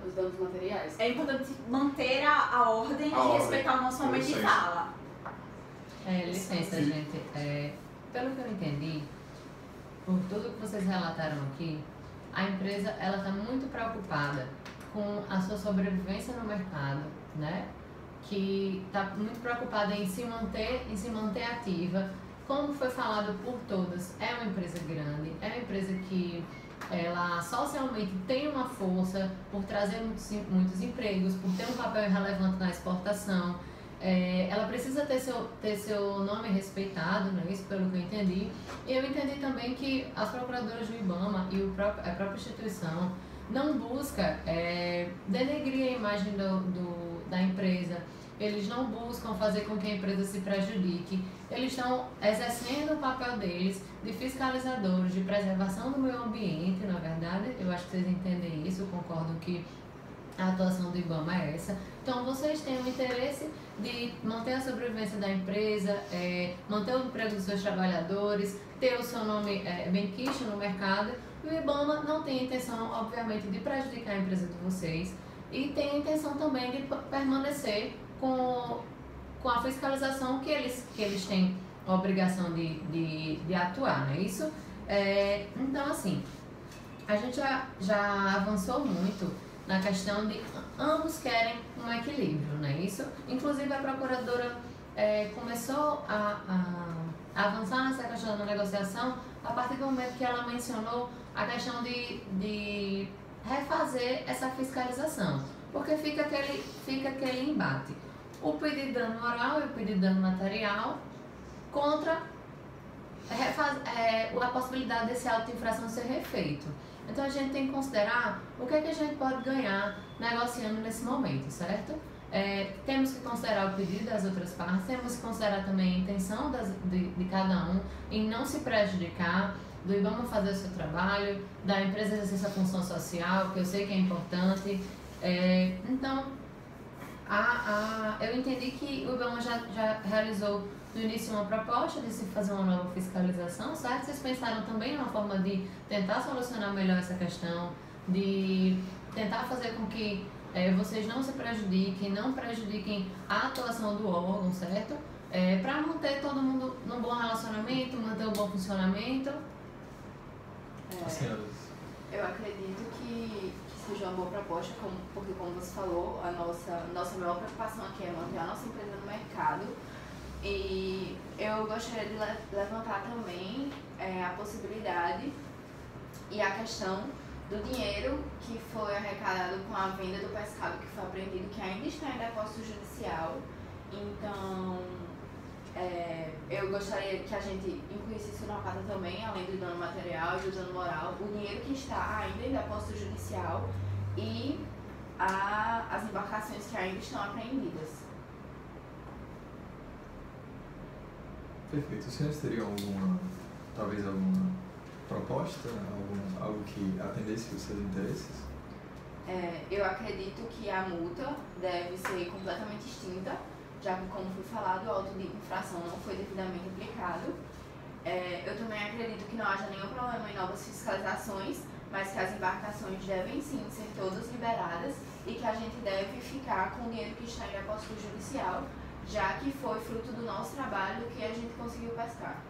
[SPEAKER 7] os danos materiais.
[SPEAKER 2] É importante manter a ordem e respeitar o nosso momento de fala.
[SPEAKER 9] Licença, gente. Pelo que eu entendi, por tudo que vocês relataram aqui, a empresa ela está muito preocupada com a sua sobrevivência no mercado, né? Que está muito preocupada em se manter ativa. Como foi falado por todas, é uma empresa grande, é uma empresa que ela socialmente tem uma força por trazer muitos empregos, por ter um papel relevante na exportação. Ela precisa ter seu nome respeitado, né? Isso pelo que eu entendi. E eu entendi também que as procuradoras do IBAMA e a própria instituição não busca denegrir a imagem da empresa. Eles não buscam fazer com que a empresa se prejudique. Eles estão exercendo o papel deles de fiscalizadores, de preservação do meio ambiente, na verdade. Eu acho que vocês entendem isso, concordam que a atuação do IBAMA é essa. Então, vocês têm o interesse de manter a sobrevivência da empresa, manter o emprego dos seus trabalhadores, ter o seu nome bem quisto no mercado. E o IBAMA não tem a intenção, obviamente, de prejudicar a empresa de vocês e tem a intenção também de permanecer com a fiscalização que eles têm a obrigação de atuar, não é isso? Então, assim, a gente já avançou muito na questão de ambos querem um equilíbrio, não é isso? Inclusive, a procuradora começou a avançar nessa questão da negociação a partir do momento que ela mencionou a questão de refazer essa fiscalização, porque fica aquele embate. O pedido de dano moral e o pedido de dano material contra a possibilidade desse auto de infração ser refeito. Então a gente tem que considerar o que a gente pode ganhar negociando nesse momento, certo? Temos que considerar o pedido das outras partes, temos que considerar também a intenção de cada um em não se prejudicar, do IBAMA fazer o seu trabalho, da empresa exercer sua função social, que eu sei que é importante. Então, eu entendi que o IBAMA já realizou no início uma proposta de se fazer uma nova fiscalização, certo? Vocês pensaram também em uma forma de tentar solucionar melhor essa questão, de tentar fazer com que vocês não se prejudiquem, não prejudiquem a atuação do órgão, certo? Para manter todo mundo num bom relacionamento, manter um bom funcionamento.
[SPEAKER 1] Senhoras.
[SPEAKER 5] Eu acredito que seja uma boa proposta, porque como você falou, a nossa maior preocupação aqui é manter a nossa empresa no mercado. E eu gostaria de levantar também a possibilidade e a questão do dinheiro que foi arrecadado com a venda do pescado que foi apreendido, que ainda está em depósito judicial. Então, eu gostaria que a gente incluísse isso na pauta também, além do dano material e do dano moral, o dinheiro que está ainda em depósito judicial e as embarcações que ainda estão apreendidas.
[SPEAKER 1] Perfeito. Os senhores teriam talvez alguma proposta, algo que atendesse os seus interesses?
[SPEAKER 5] Eu acredito que a multa deve ser completamente extinta, já que, como foi falado, o auto de infração não foi devidamente aplicado. Eu também acredito que não haja nenhum problema em novas fiscalizações, mas que as embarcações devem sim ser todas liberadas e que a gente deve ficar com o dinheiro que está em depósito judicial, já que foi fruto do nosso trabalho que a gente conseguiu pescar.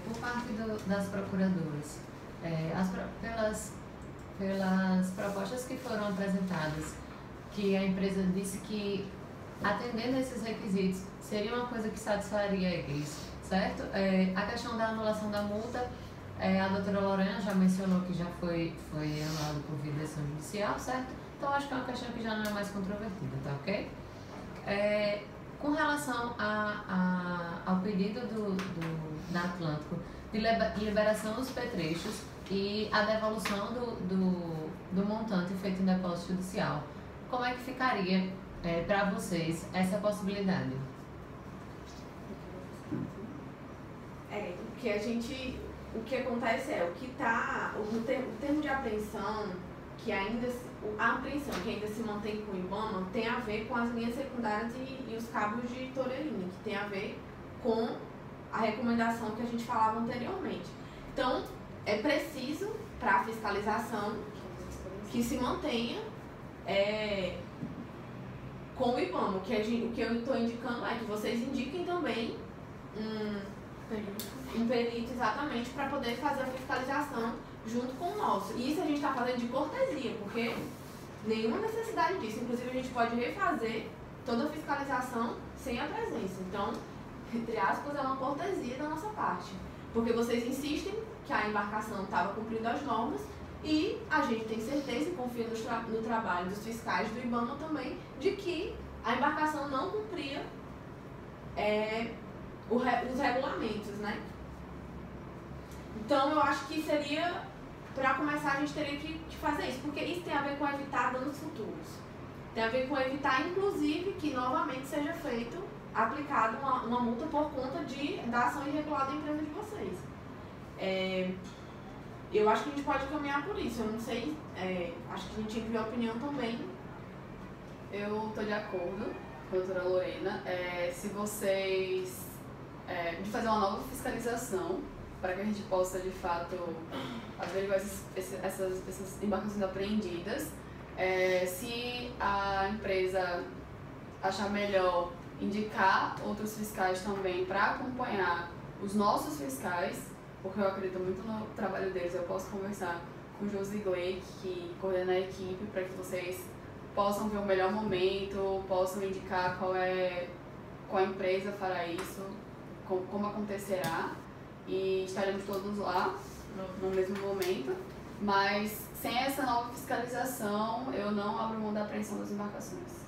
[SPEAKER 9] Por parte das procuradoras, pelas propostas que foram apresentadas, que a empresa disse que, atendendo esses requisitos, seria uma coisa que satisfaria eles, certo? A questão da anulação da multa, a doutora Lorena já mencionou que já foi anulado por via de decisão judicial, certo? Então, acho que é uma questão que já não é mais controvertida, tá ok? Com relação ao pedido da Atlântico de liberação dos petrechos e a devolução do montante feito em depósito judicial, como é que ficaria para vocês essa possibilidade?
[SPEAKER 8] O que acontece o termo de apreensão, a apreensão que ainda se mantém com o IBAMA tem a ver com as linhas secundárias e os cabos de Torelini, que tem a ver com a recomendação que a gente falava anteriormente. Então, é preciso, para a fiscalização, que se mantenha com o IBAMA. O que eu estou indicando é que vocês indiquem também um perito exatamente para poder fazer a fiscalização junto com o nosso. E isso a gente está fazendo de cortesia, porque nenhuma necessidade disso. Inclusive, a gente pode refazer toda a fiscalização sem a presença. Então, entre aspas, é uma cortesia da nossa parte. Porque vocês insistem que a embarcação estava cumprindo as normas e a gente tem certeza e confia no trabalho dos fiscais do IBAMA também de que a embarcação não cumpria os regulamentos, né? Então, eu acho que seria... Para começar, a gente teria que fazer isso, porque isso tem a ver com evitar danos futuros. Tem a ver com evitar, inclusive, que novamente seja aplicada uma multa por conta da ação irregular da empresa de vocês. Eu acho que a gente pode caminhar por isso. Eu não sei, acho que a gente enviou a opinião também.
[SPEAKER 7] Eu estou de acordo com a doutora Lorena. Se vocês... de fazer uma nova fiscalização, para que a gente possa, de fato, averiguar essas embarcações apreendidas. Se a empresa achar melhor indicar outros fiscais também para acompanhar os nossos fiscais, porque eu acredito muito no trabalho deles, eu posso conversar com o Josigley, que coordena a equipe, para que vocês possam ver o melhor momento, possam indicar qual empresa fará isso, como acontecerá. E estaremos todos lá no mesmo momento, mas sem essa nova fiscalização eu não abro mão da apreensão das embarcações.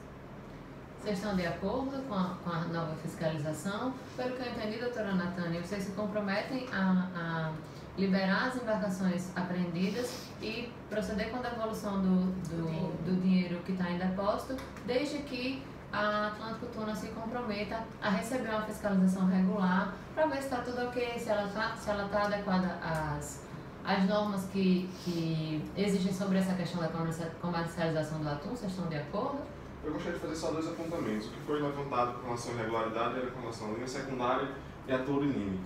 [SPEAKER 9] Vocês estão de acordo com a nova fiscalização? Pelo que eu entendi, doutora Natânia, vocês se comprometem a liberar as embarcações apreendidas e proceder com a devolução do dinheiro que está em depósito, desde que a Atlântico Tuna se comprometa a receber uma fiscalização regular para ver se está tudo ok, se ela está adequada às normas que existem sobre essa questão da comercialização do atum. Vocês estão de acordo?
[SPEAKER 3] Eu gostaria de fazer só 2 apontamentos. O que foi levantado com relação à irregularidade era com relação à linha secundária e à Torelini.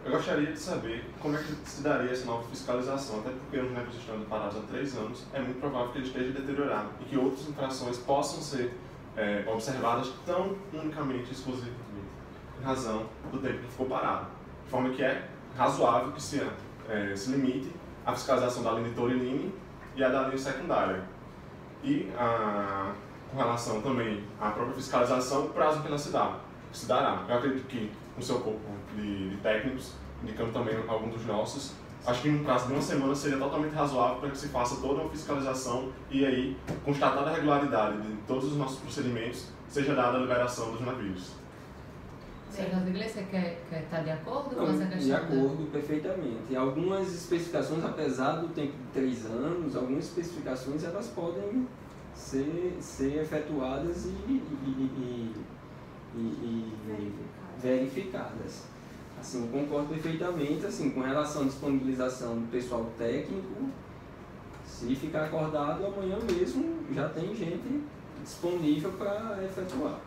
[SPEAKER 3] Eu gostaria de saber como é que se daria essa nova fiscalização, até porque os negros estando parados há 3 anos, é muito provável que ele esteja deteriorado e que outras infrações possam ser observadas tão unicamente e exclusivamente em razão do tempo que ficou parado. De forma que é razoável que se limite a fiscalização da linha Torilini e a da linha secundária. E com relação também à própria fiscalização, o prazo que ela se dará. Eu acredito que no seu corpo de técnicos, indicando também alguns dos nossos, acho que no prazo de uma semana seria totalmente razoável para que se faça toda uma fiscalização e aí, constatada a regularidade de todos os nossos procedimentos, seja dada a liberação dos navios.
[SPEAKER 9] Você quer estar de acordo com
[SPEAKER 6] Não,
[SPEAKER 9] essa questão?
[SPEAKER 6] de acordo, perfeitamente. Algumas especificações, apesar do tempo de 3 anos, algumas especificações elas podem ser efetuadas e verificadas. Assim, concordo perfeitamente, assim, com relação à disponibilização do pessoal técnico, se ficar acordado, amanhã mesmo já tem gente disponível para efetuar.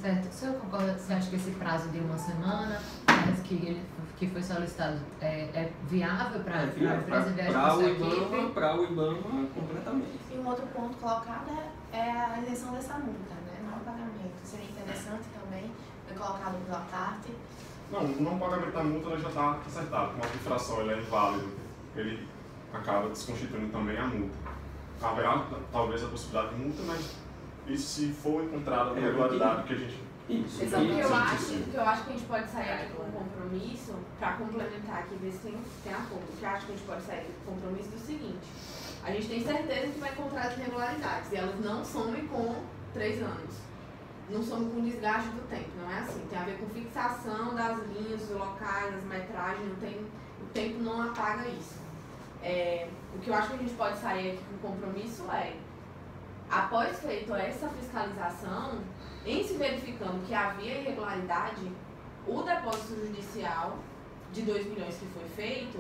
[SPEAKER 9] Certo. O senhor concorda, você acha que esse prazo de uma semana, que foi solicitado, é viável para a empresa viajar
[SPEAKER 6] para o IBAMA completamente.
[SPEAKER 10] E um outro ponto colocado é a isenção dessa multa, né? Não pagamento. Seria interessante também, foi colocado pela parte.
[SPEAKER 3] Não, o não pagamento da multa já está acertado. Como a infração ele é inválido, ele acaba desconstituindo também a multa. Haverá talvez a possibilidade de multa, mas isso se for encontrada a irregularidade que a gente...
[SPEAKER 6] Isso.
[SPEAKER 8] Exato. O que eu acho que a gente pode sair aqui com um compromisso, para complementar aqui, ver se tem acordo. O que eu acho que a gente pode sair aqui com um compromisso do seguinte: a gente tem certeza que vai encontrar as irregularidades e elas não somem com 3 anos. Não somem com desgaste do tempo, não é assim. Tem a ver com fixação das linhas, dos locais, das metragens, o tempo não apaga isso. O que eu acho que a gente pode sair aqui com compromisso após feito essa fiscalização, em se verificando que havia irregularidade, o depósito judicial de 2 milhões que foi feito,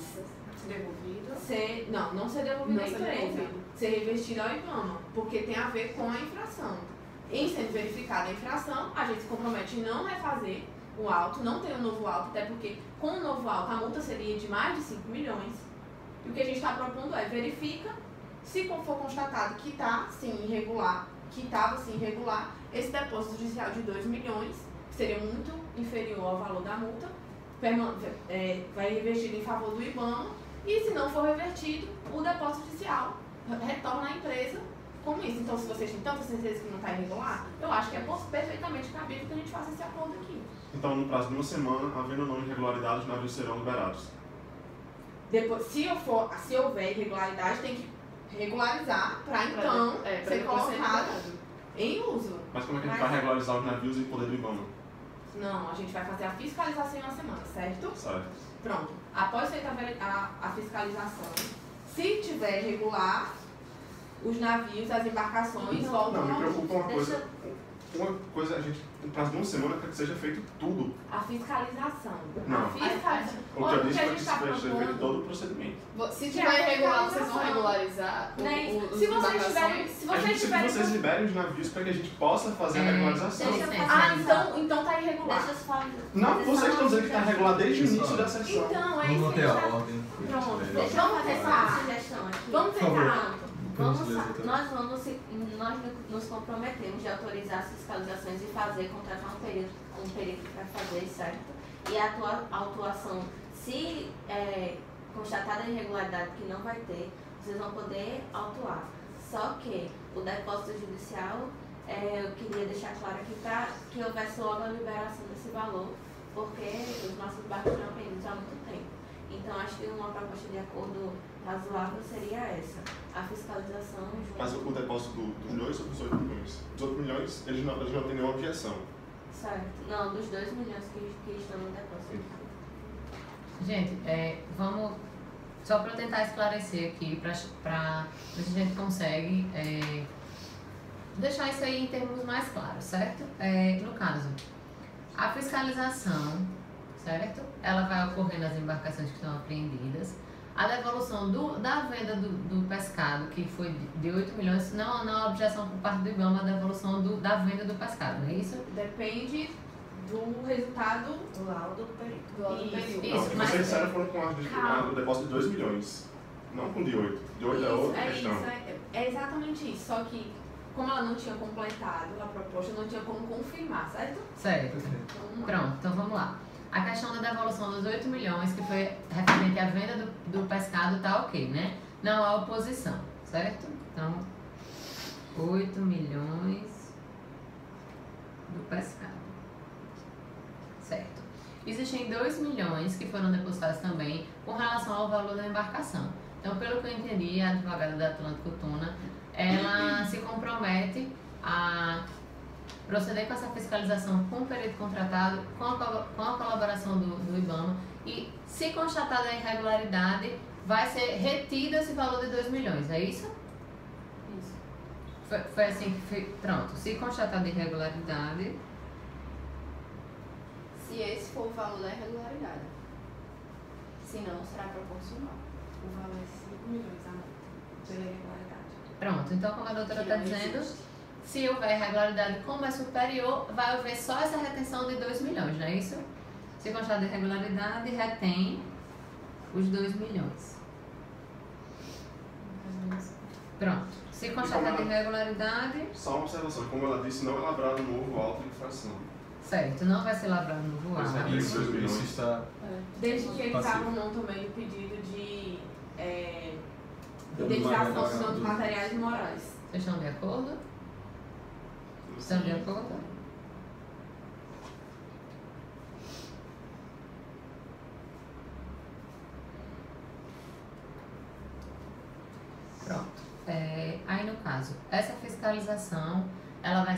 [SPEAKER 10] Ser devolvido?
[SPEAKER 8] não ser devolvido à empresa, ser revestido ao IBAMA, porque tem a ver com a infração. Em sendo verificada a infração, a gente se compromete em não refazer o auto, não ter um novo auto, até porque com o novo auto a multa seria de mais de 5 milhões. E o que a gente está propondo verifica, se for constatado que está sim irregular, que estava sim irregular, esse depósito judicial de 2 milhões, que seria muito inferior ao valor da multa, vai revertido em favor do IBAMA, e se não for revertido, o depósito judicial retorna à empresa com isso. Então, se vocês têm tanta certeza que não está irregular, eu acho que é perfeitamente cabível que a gente faça esse acordo aqui.
[SPEAKER 3] Então, no prazo de uma semana, havendo ou não irregularidade, os navios serão liberados.
[SPEAKER 8] Depois, se houver irregularidade, tem que regularizar para então ser colocado em uso.
[SPEAKER 3] Mas como é que a gente vai regularizar os navios em poder do IBAMA?
[SPEAKER 8] Não, a gente vai fazer a fiscalização em uma semana, certo?
[SPEAKER 3] Certo.
[SPEAKER 8] Pronto. Após feita a fiscalização, se tiver irregular, os navios, as embarcações voltam
[SPEAKER 3] Não, me
[SPEAKER 8] ao
[SPEAKER 3] preocupa uma
[SPEAKER 8] uso.
[SPEAKER 3] coisa, a gente, no prazo de uma semana, quer que seja feito tudo.
[SPEAKER 8] A fiscalização.
[SPEAKER 3] Não.
[SPEAKER 8] A fiscalização.
[SPEAKER 3] O que eu disse
[SPEAKER 8] a
[SPEAKER 3] foi
[SPEAKER 8] gente
[SPEAKER 3] que
[SPEAKER 8] está
[SPEAKER 3] seja feito
[SPEAKER 8] propondo...
[SPEAKER 3] todo o procedimento.
[SPEAKER 7] Se tiver irregular, vocês vão regularizar os
[SPEAKER 8] Se vocês
[SPEAKER 7] embarcações?
[SPEAKER 3] Vocês liberem os navios para que a gente possa fazer a regularização.
[SPEAKER 8] Então tá irregular.
[SPEAKER 4] Deixa eu só
[SPEAKER 3] Não, vocês estão dizendo que está irregular desde o início da sessão.
[SPEAKER 8] Então, é
[SPEAKER 1] Vamos
[SPEAKER 8] isso que
[SPEAKER 1] manter
[SPEAKER 8] a
[SPEAKER 1] a
[SPEAKER 8] gente tá...
[SPEAKER 1] ordem.
[SPEAKER 8] Pronto,
[SPEAKER 4] Deixa eu fazer só uma sugestão aqui.
[SPEAKER 8] Vamos tentar.
[SPEAKER 4] Nós nos comprometemos de autorizar as fiscalizações e contratar um perito para fazer, certo? E a autuação, se constatada a irregularidade que não vai ter, vocês vão poder autuar. Só que o depósito judicial, eu queria deixar claro aqui para que houvesse logo a liberação desse valor, porque os nossos barcos estão apreendidos há muito tempo. Então, acho que uma proposta de acordo razoável seria essa, a fiscalização junto.
[SPEAKER 3] Mas o depósito dos 2 ou dos 8 milhões? Dos 8 milhões, eles não têm nenhuma objeção.
[SPEAKER 4] Certo. Não, dos 2 milhões que estão no depósito.
[SPEAKER 9] Gente, vamos... Só para tentar esclarecer aqui, para ver se a gente consegue deixar isso aí em termos mais claros, certo? No caso, a fiscalização, certo? Ela vai ocorrer nas embarcações que estão apreendidas. A devolução da venda do pescado, que foi de 8 milhões, não há objeção por parte do IBAMA, a devolução da venda do pescado, não é isso?
[SPEAKER 8] Depende do resultado
[SPEAKER 10] Do laudo do perito.
[SPEAKER 3] Não, o que vocês disseram foram com o depósito de 2 milhões. Não com de 8. De 8 é outra questão.
[SPEAKER 8] É exatamente isso. Só que, como ela não tinha completado a proposta, não tinha como confirmar, certo?
[SPEAKER 9] Certo. Pronto, então vamos lá. A questão da devolução dos 8 milhões, que foi referente à venda do pescado, tá ok, né? Não há oposição, certo? Então, 8 milhões do pescado. Certo. Existem 2 milhões que foram depositados também com relação ao valor da embarcação. Então, pelo que eu entendi, a advogada da Atlântico Tuna, ela se compromete a proceder com essa fiscalização com o perito contratado, com a colaboração do IBAMA, e, se constatada a irregularidade, vai ser retido esse valor de 2 milhões, é isso?
[SPEAKER 5] Isso.
[SPEAKER 9] Foi assim que foi. Pronto, se constatada a irregularidade.
[SPEAKER 5] Se esse for o valor da irregularidade. Se não, será proporcional.
[SPEAKER 8] O valor é 5 milhões a multa pela irregularidade.
[SPEAKER 9] Pronto, então como a doutora
[SPEAKER 5] Que
[SPEAKER 9] está
[SPEAKER 5] não
[SPEAKER 9] dizendo,
[SPEAKER 5] existe.
[SPEAKER 9] se houver irregularidade como é superior, vai haver só essa retenção de 2 milhões, não é isso? Se constar de irregularidade, retém os 2 milhões. Pronto. Se constar de irregularidade,
[SPEAKER 3] Só uma observação, como ela disse, não é lavrado novo auto de infração.
[SPEAKER 9] certo, não vai ser lavrado novo
[SPEAKER 3] Pois é,
[SPEAKER 9] auto.
[SPEAKER 1] Isso está...
[SPEAKER 8] Desde que eles
[SPEAKER 1] Passivo.
[SPEAKER 8] abram mão também do pedido de
[SPEAKER 1] Dando
[SPEAKER 8] indenização
[SPEAKER 1] uma-
[SPEAKER 8] dos danos materiais e morais.
[SPEAKER 9] Vocês estão de acordo? Estão de acordo? Pronto. Aí no caso, essa fiscalização ela vai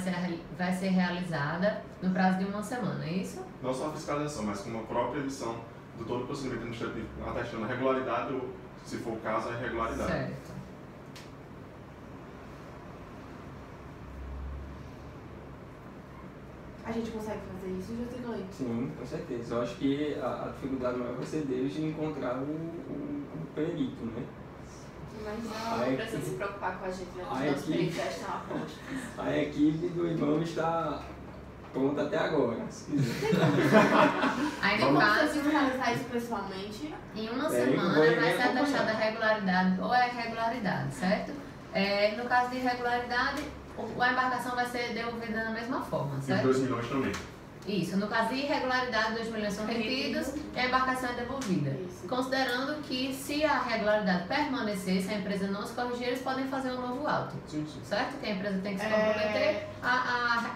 [SPEAKER 9] ser realizada no prazo de 1 semana, é isso?
[SPEAKER 3] Não só a fiscalização, mas com uma própria edição do todo o procedimento administrativo, atestando a regularidade ou, se for o caso, a irregularidade.
[SPEAKER 9] Certo.
[SPEAKER 8] A gente consegue fazer isso, Josilene?
[SPEAKER 6] Sim, com certeza. Eu acho que a dificuldade maior vai ser deles de encontrar o perito, né?
[SPEAKER 5] Mas não precisa se preocupar com a gente, né? Os
[SPEAKER 6] a
[SPEAKER 5] nossos
[SPEAKER 6] equipe-
[SPEAKER 5] peritos já estão a ponto.
[SPEAKER 6] A equipe do IBAMA está pronta até agora, se quiser.
[SPEAKER 9] Aí no
[SPEAKER 8] Como
[SPEAKER 9] caso,
[SPEAKER 8] vocês vão realizar isso pessoalmente?
[SPEAKER 9] em 1
[SPEAKER 6] Peraí,
[SPEAKER 9] semana
[SPEAKER 6] vou
[SPEAKER 9] vai
[SPEAKER 6] ir
[SPEAKER 9] ser
[SPEAKER 6] acompanhar.
[SPEAKER 9] atestada a regularidade ou a irregularidade, certo? No caso de irregularidade, a embarcação vai ser devolvida da mesma forma,
[SPEAKER 3] E os
[SPEAKER 9] certo?
[SPEAKER 3] 2 milhões também.
[SPEAKER 9] Isso, no caso de irregularidade, 2 milhões são retidos e a embarcação é devolvida.
[SPEAKER 8] Isso.
[SPEAKER 9] Considerando que, se a regularidade permanecer, se a empresa não se corrigir, eles podem fazer um novo auto,
[SPEAKER 3] Sim, sim.
[SPEAKER 9] certo? Que a empresa tem que se comprometer a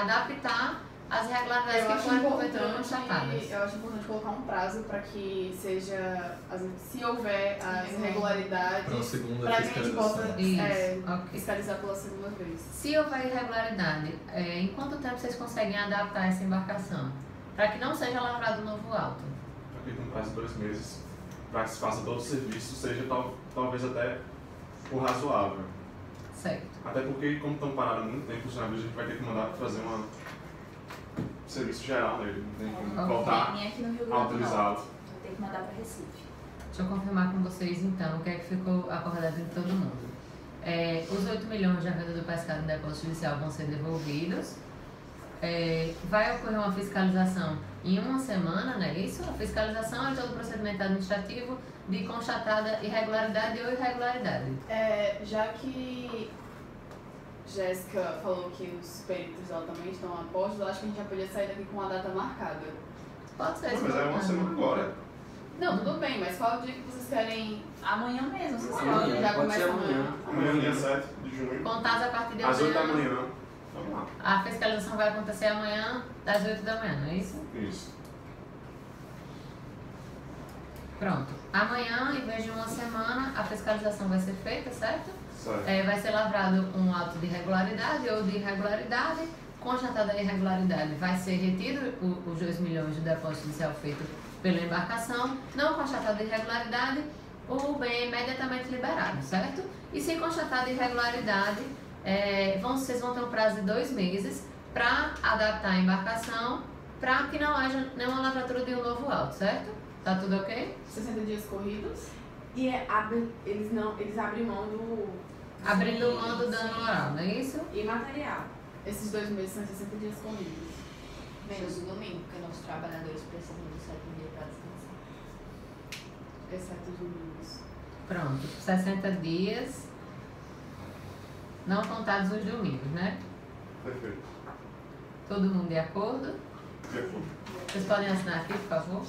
[SPEAKER 9] adaptar as irregularidades
[SPEAKER 8] Eu
[SPEAKER 9] que
[SPEAKER 8] acho
[SPEAKER 9] forem porventura constatadas.
[SPEAKER 8] importante, eu acho importante colocar um prazo para que seja, se houver as irregularidades,
[SPEAKER 1] Para uma segunda
[SPEAKER 8] para que a gente possa
[SPEAKER 1] fiscalização.
[SPEAKER 9] Isso, ok.
[SPEAKER 8] fiscalizar pela segunda vez.
[SPEAKER 9] Se houver irregularidade, em quanto tempo vocês conseguem adaptar essa embarcação? Para que não seja lavrado um novo auto.
[SPEAKER 3] Acredito no prazo de 2 meses, para que se faça todo o serviço, seja talvez até o razoável.
[SPEAKER 9] Certo.
[SPEAKER 3] Até porque, como estão parados há muito tempo, os navios, a gente vai ter que mandar para fazer um serviço geral nele, tem que
[SPEAKER 9] Ok.
[SPEAKER 3] voltar
[SPEAKER 2] Tem aqui no Rio
[SPEAKER 3] a
[SPEAKER 2] Grande do
[SPEAKER 3] utilizá-lo.
[SPEAKER 2] Norte. Vou ter que mandar para Recife.
[SPEAKER 9] Deixa eu confirmar com vocês então o que é que ficou acordado de todo mundo. Os 8 milhões da venda do pescado no depósito judicial vão ser devolvidos. Vai ocorrer uma fiscalização em 1 semana, não é isso? A fiscalização é todo o procedimento administrativo de constatada irregularidade ou irregularidade.
[SPEAKER 7] Já que Jéssica falou que os peritos dela também estão a postos, eu acho que a gente já podia sair daqui com a data marcada.
[SPEAKER 9] Pode ser.
[SPEAKER 3] Não, mas é uma semana agora.
[SPEAKER 7] Não, tudo bem, mas qual dia que vocês querem?
[SPEAKER 2] Amanhã mesmo, vocês
[SPEAKER 6] Amanhã.
[SPEAKER 2] podem.
[SPEAKER 7] Já
[SPEAKER 6] pode
[SPEAKER 7] começa
[SPEAKER 6] ser
[SPEAKER 7] amanhã.
[SPEAKER 3] Amanhã, dia 7 de junho,
[SPEAKER 9] Contados a partir de
[SPEAKER 3] às 8 da
[SPEAKER 9] amanhã.
[SPEAKER 3] manhã. Vamos lá.
[SPEAKER 9] A fiscalização vai acontecer amanhã, às 8 da manhã, não é isso?
[SPEAKER 3] Isso.
[SPEAKER 9] Pronto. Amanhã, em vez de 1 semana, a fiscalização vai ser feita, certo?
[SPEAKER 3] Certo.
[SPEAKER 9] Vai ser lavrado um auto de regularidade ou de irregularidade. Constatada a irregularidade, vai ser retido os 2 milhões do depósito inicial feito pela embarcação. Não constatada a irregularidade, o bem é imediatamente liberado, certo? E se constatada a irregularidade, vocês vão ter um prazo de 2 meses para adaptar a embarcação para que não haja nenhuma lavratura de um novo auto, certo? Tá tudo ok?
[SPEAKER 8] 60 dias corridos. E eles abrem mão do
[SPEAKER 9] Abrindo mão do dano moral, não é isso?
[SPEAKER 8] e material.
[SPEAKER 7] Esses 2 meses são 60 dias corridos.
[SPEAKER 5] Menos o domingo, porque nossos trabalhadores precisam do 7º dia para descansar.
[SPEAKER 7] Exceto os domingos.
[SPEAKER 9] Pronto, 60 dias, não contados os domingos, né?
[SPEAKER 3] Perfeito.
[SPEAKER 9] Todo mundo de acordo?
[SPEAKER 3] Perfeito.
[SPEAKER 9] Vocês podem assinar aqui, por favor?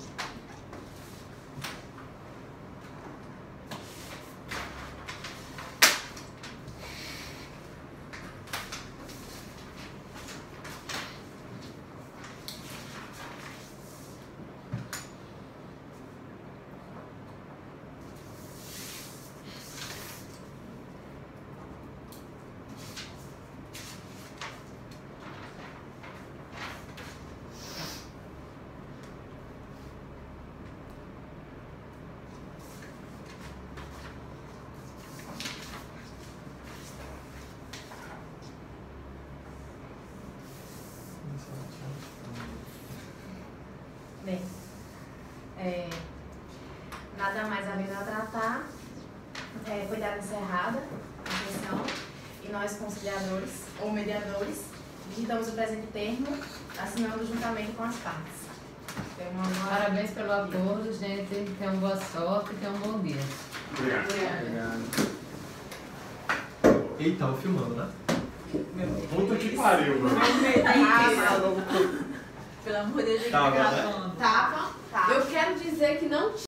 [SPEAKER 10] Bem, nada mais havendo a tratar, foi dada encerrada a sessão e nós, conciliadores ou mediadores, digitamos o presente termo, assinando juntamente com as partes.
[SPEAKER 9] Parabéns pelo acordo, gente. Tenham boa sorte e tenham um bom dia.
[SPEAKER 3] Obrigado.
[SPEAKER 6] Obrigado.
[SPEAKER 1] Eita, tava filmando, né?
[SPEAKER 3] Puta que pariu, mano.
[SPEAKER 2] Pelo amor de Deus,
[SPEAKER 1] Tava, né?
[SPEAKER 2] gravando.
[SPEAKER 8] Tava. Eu quero dizer que não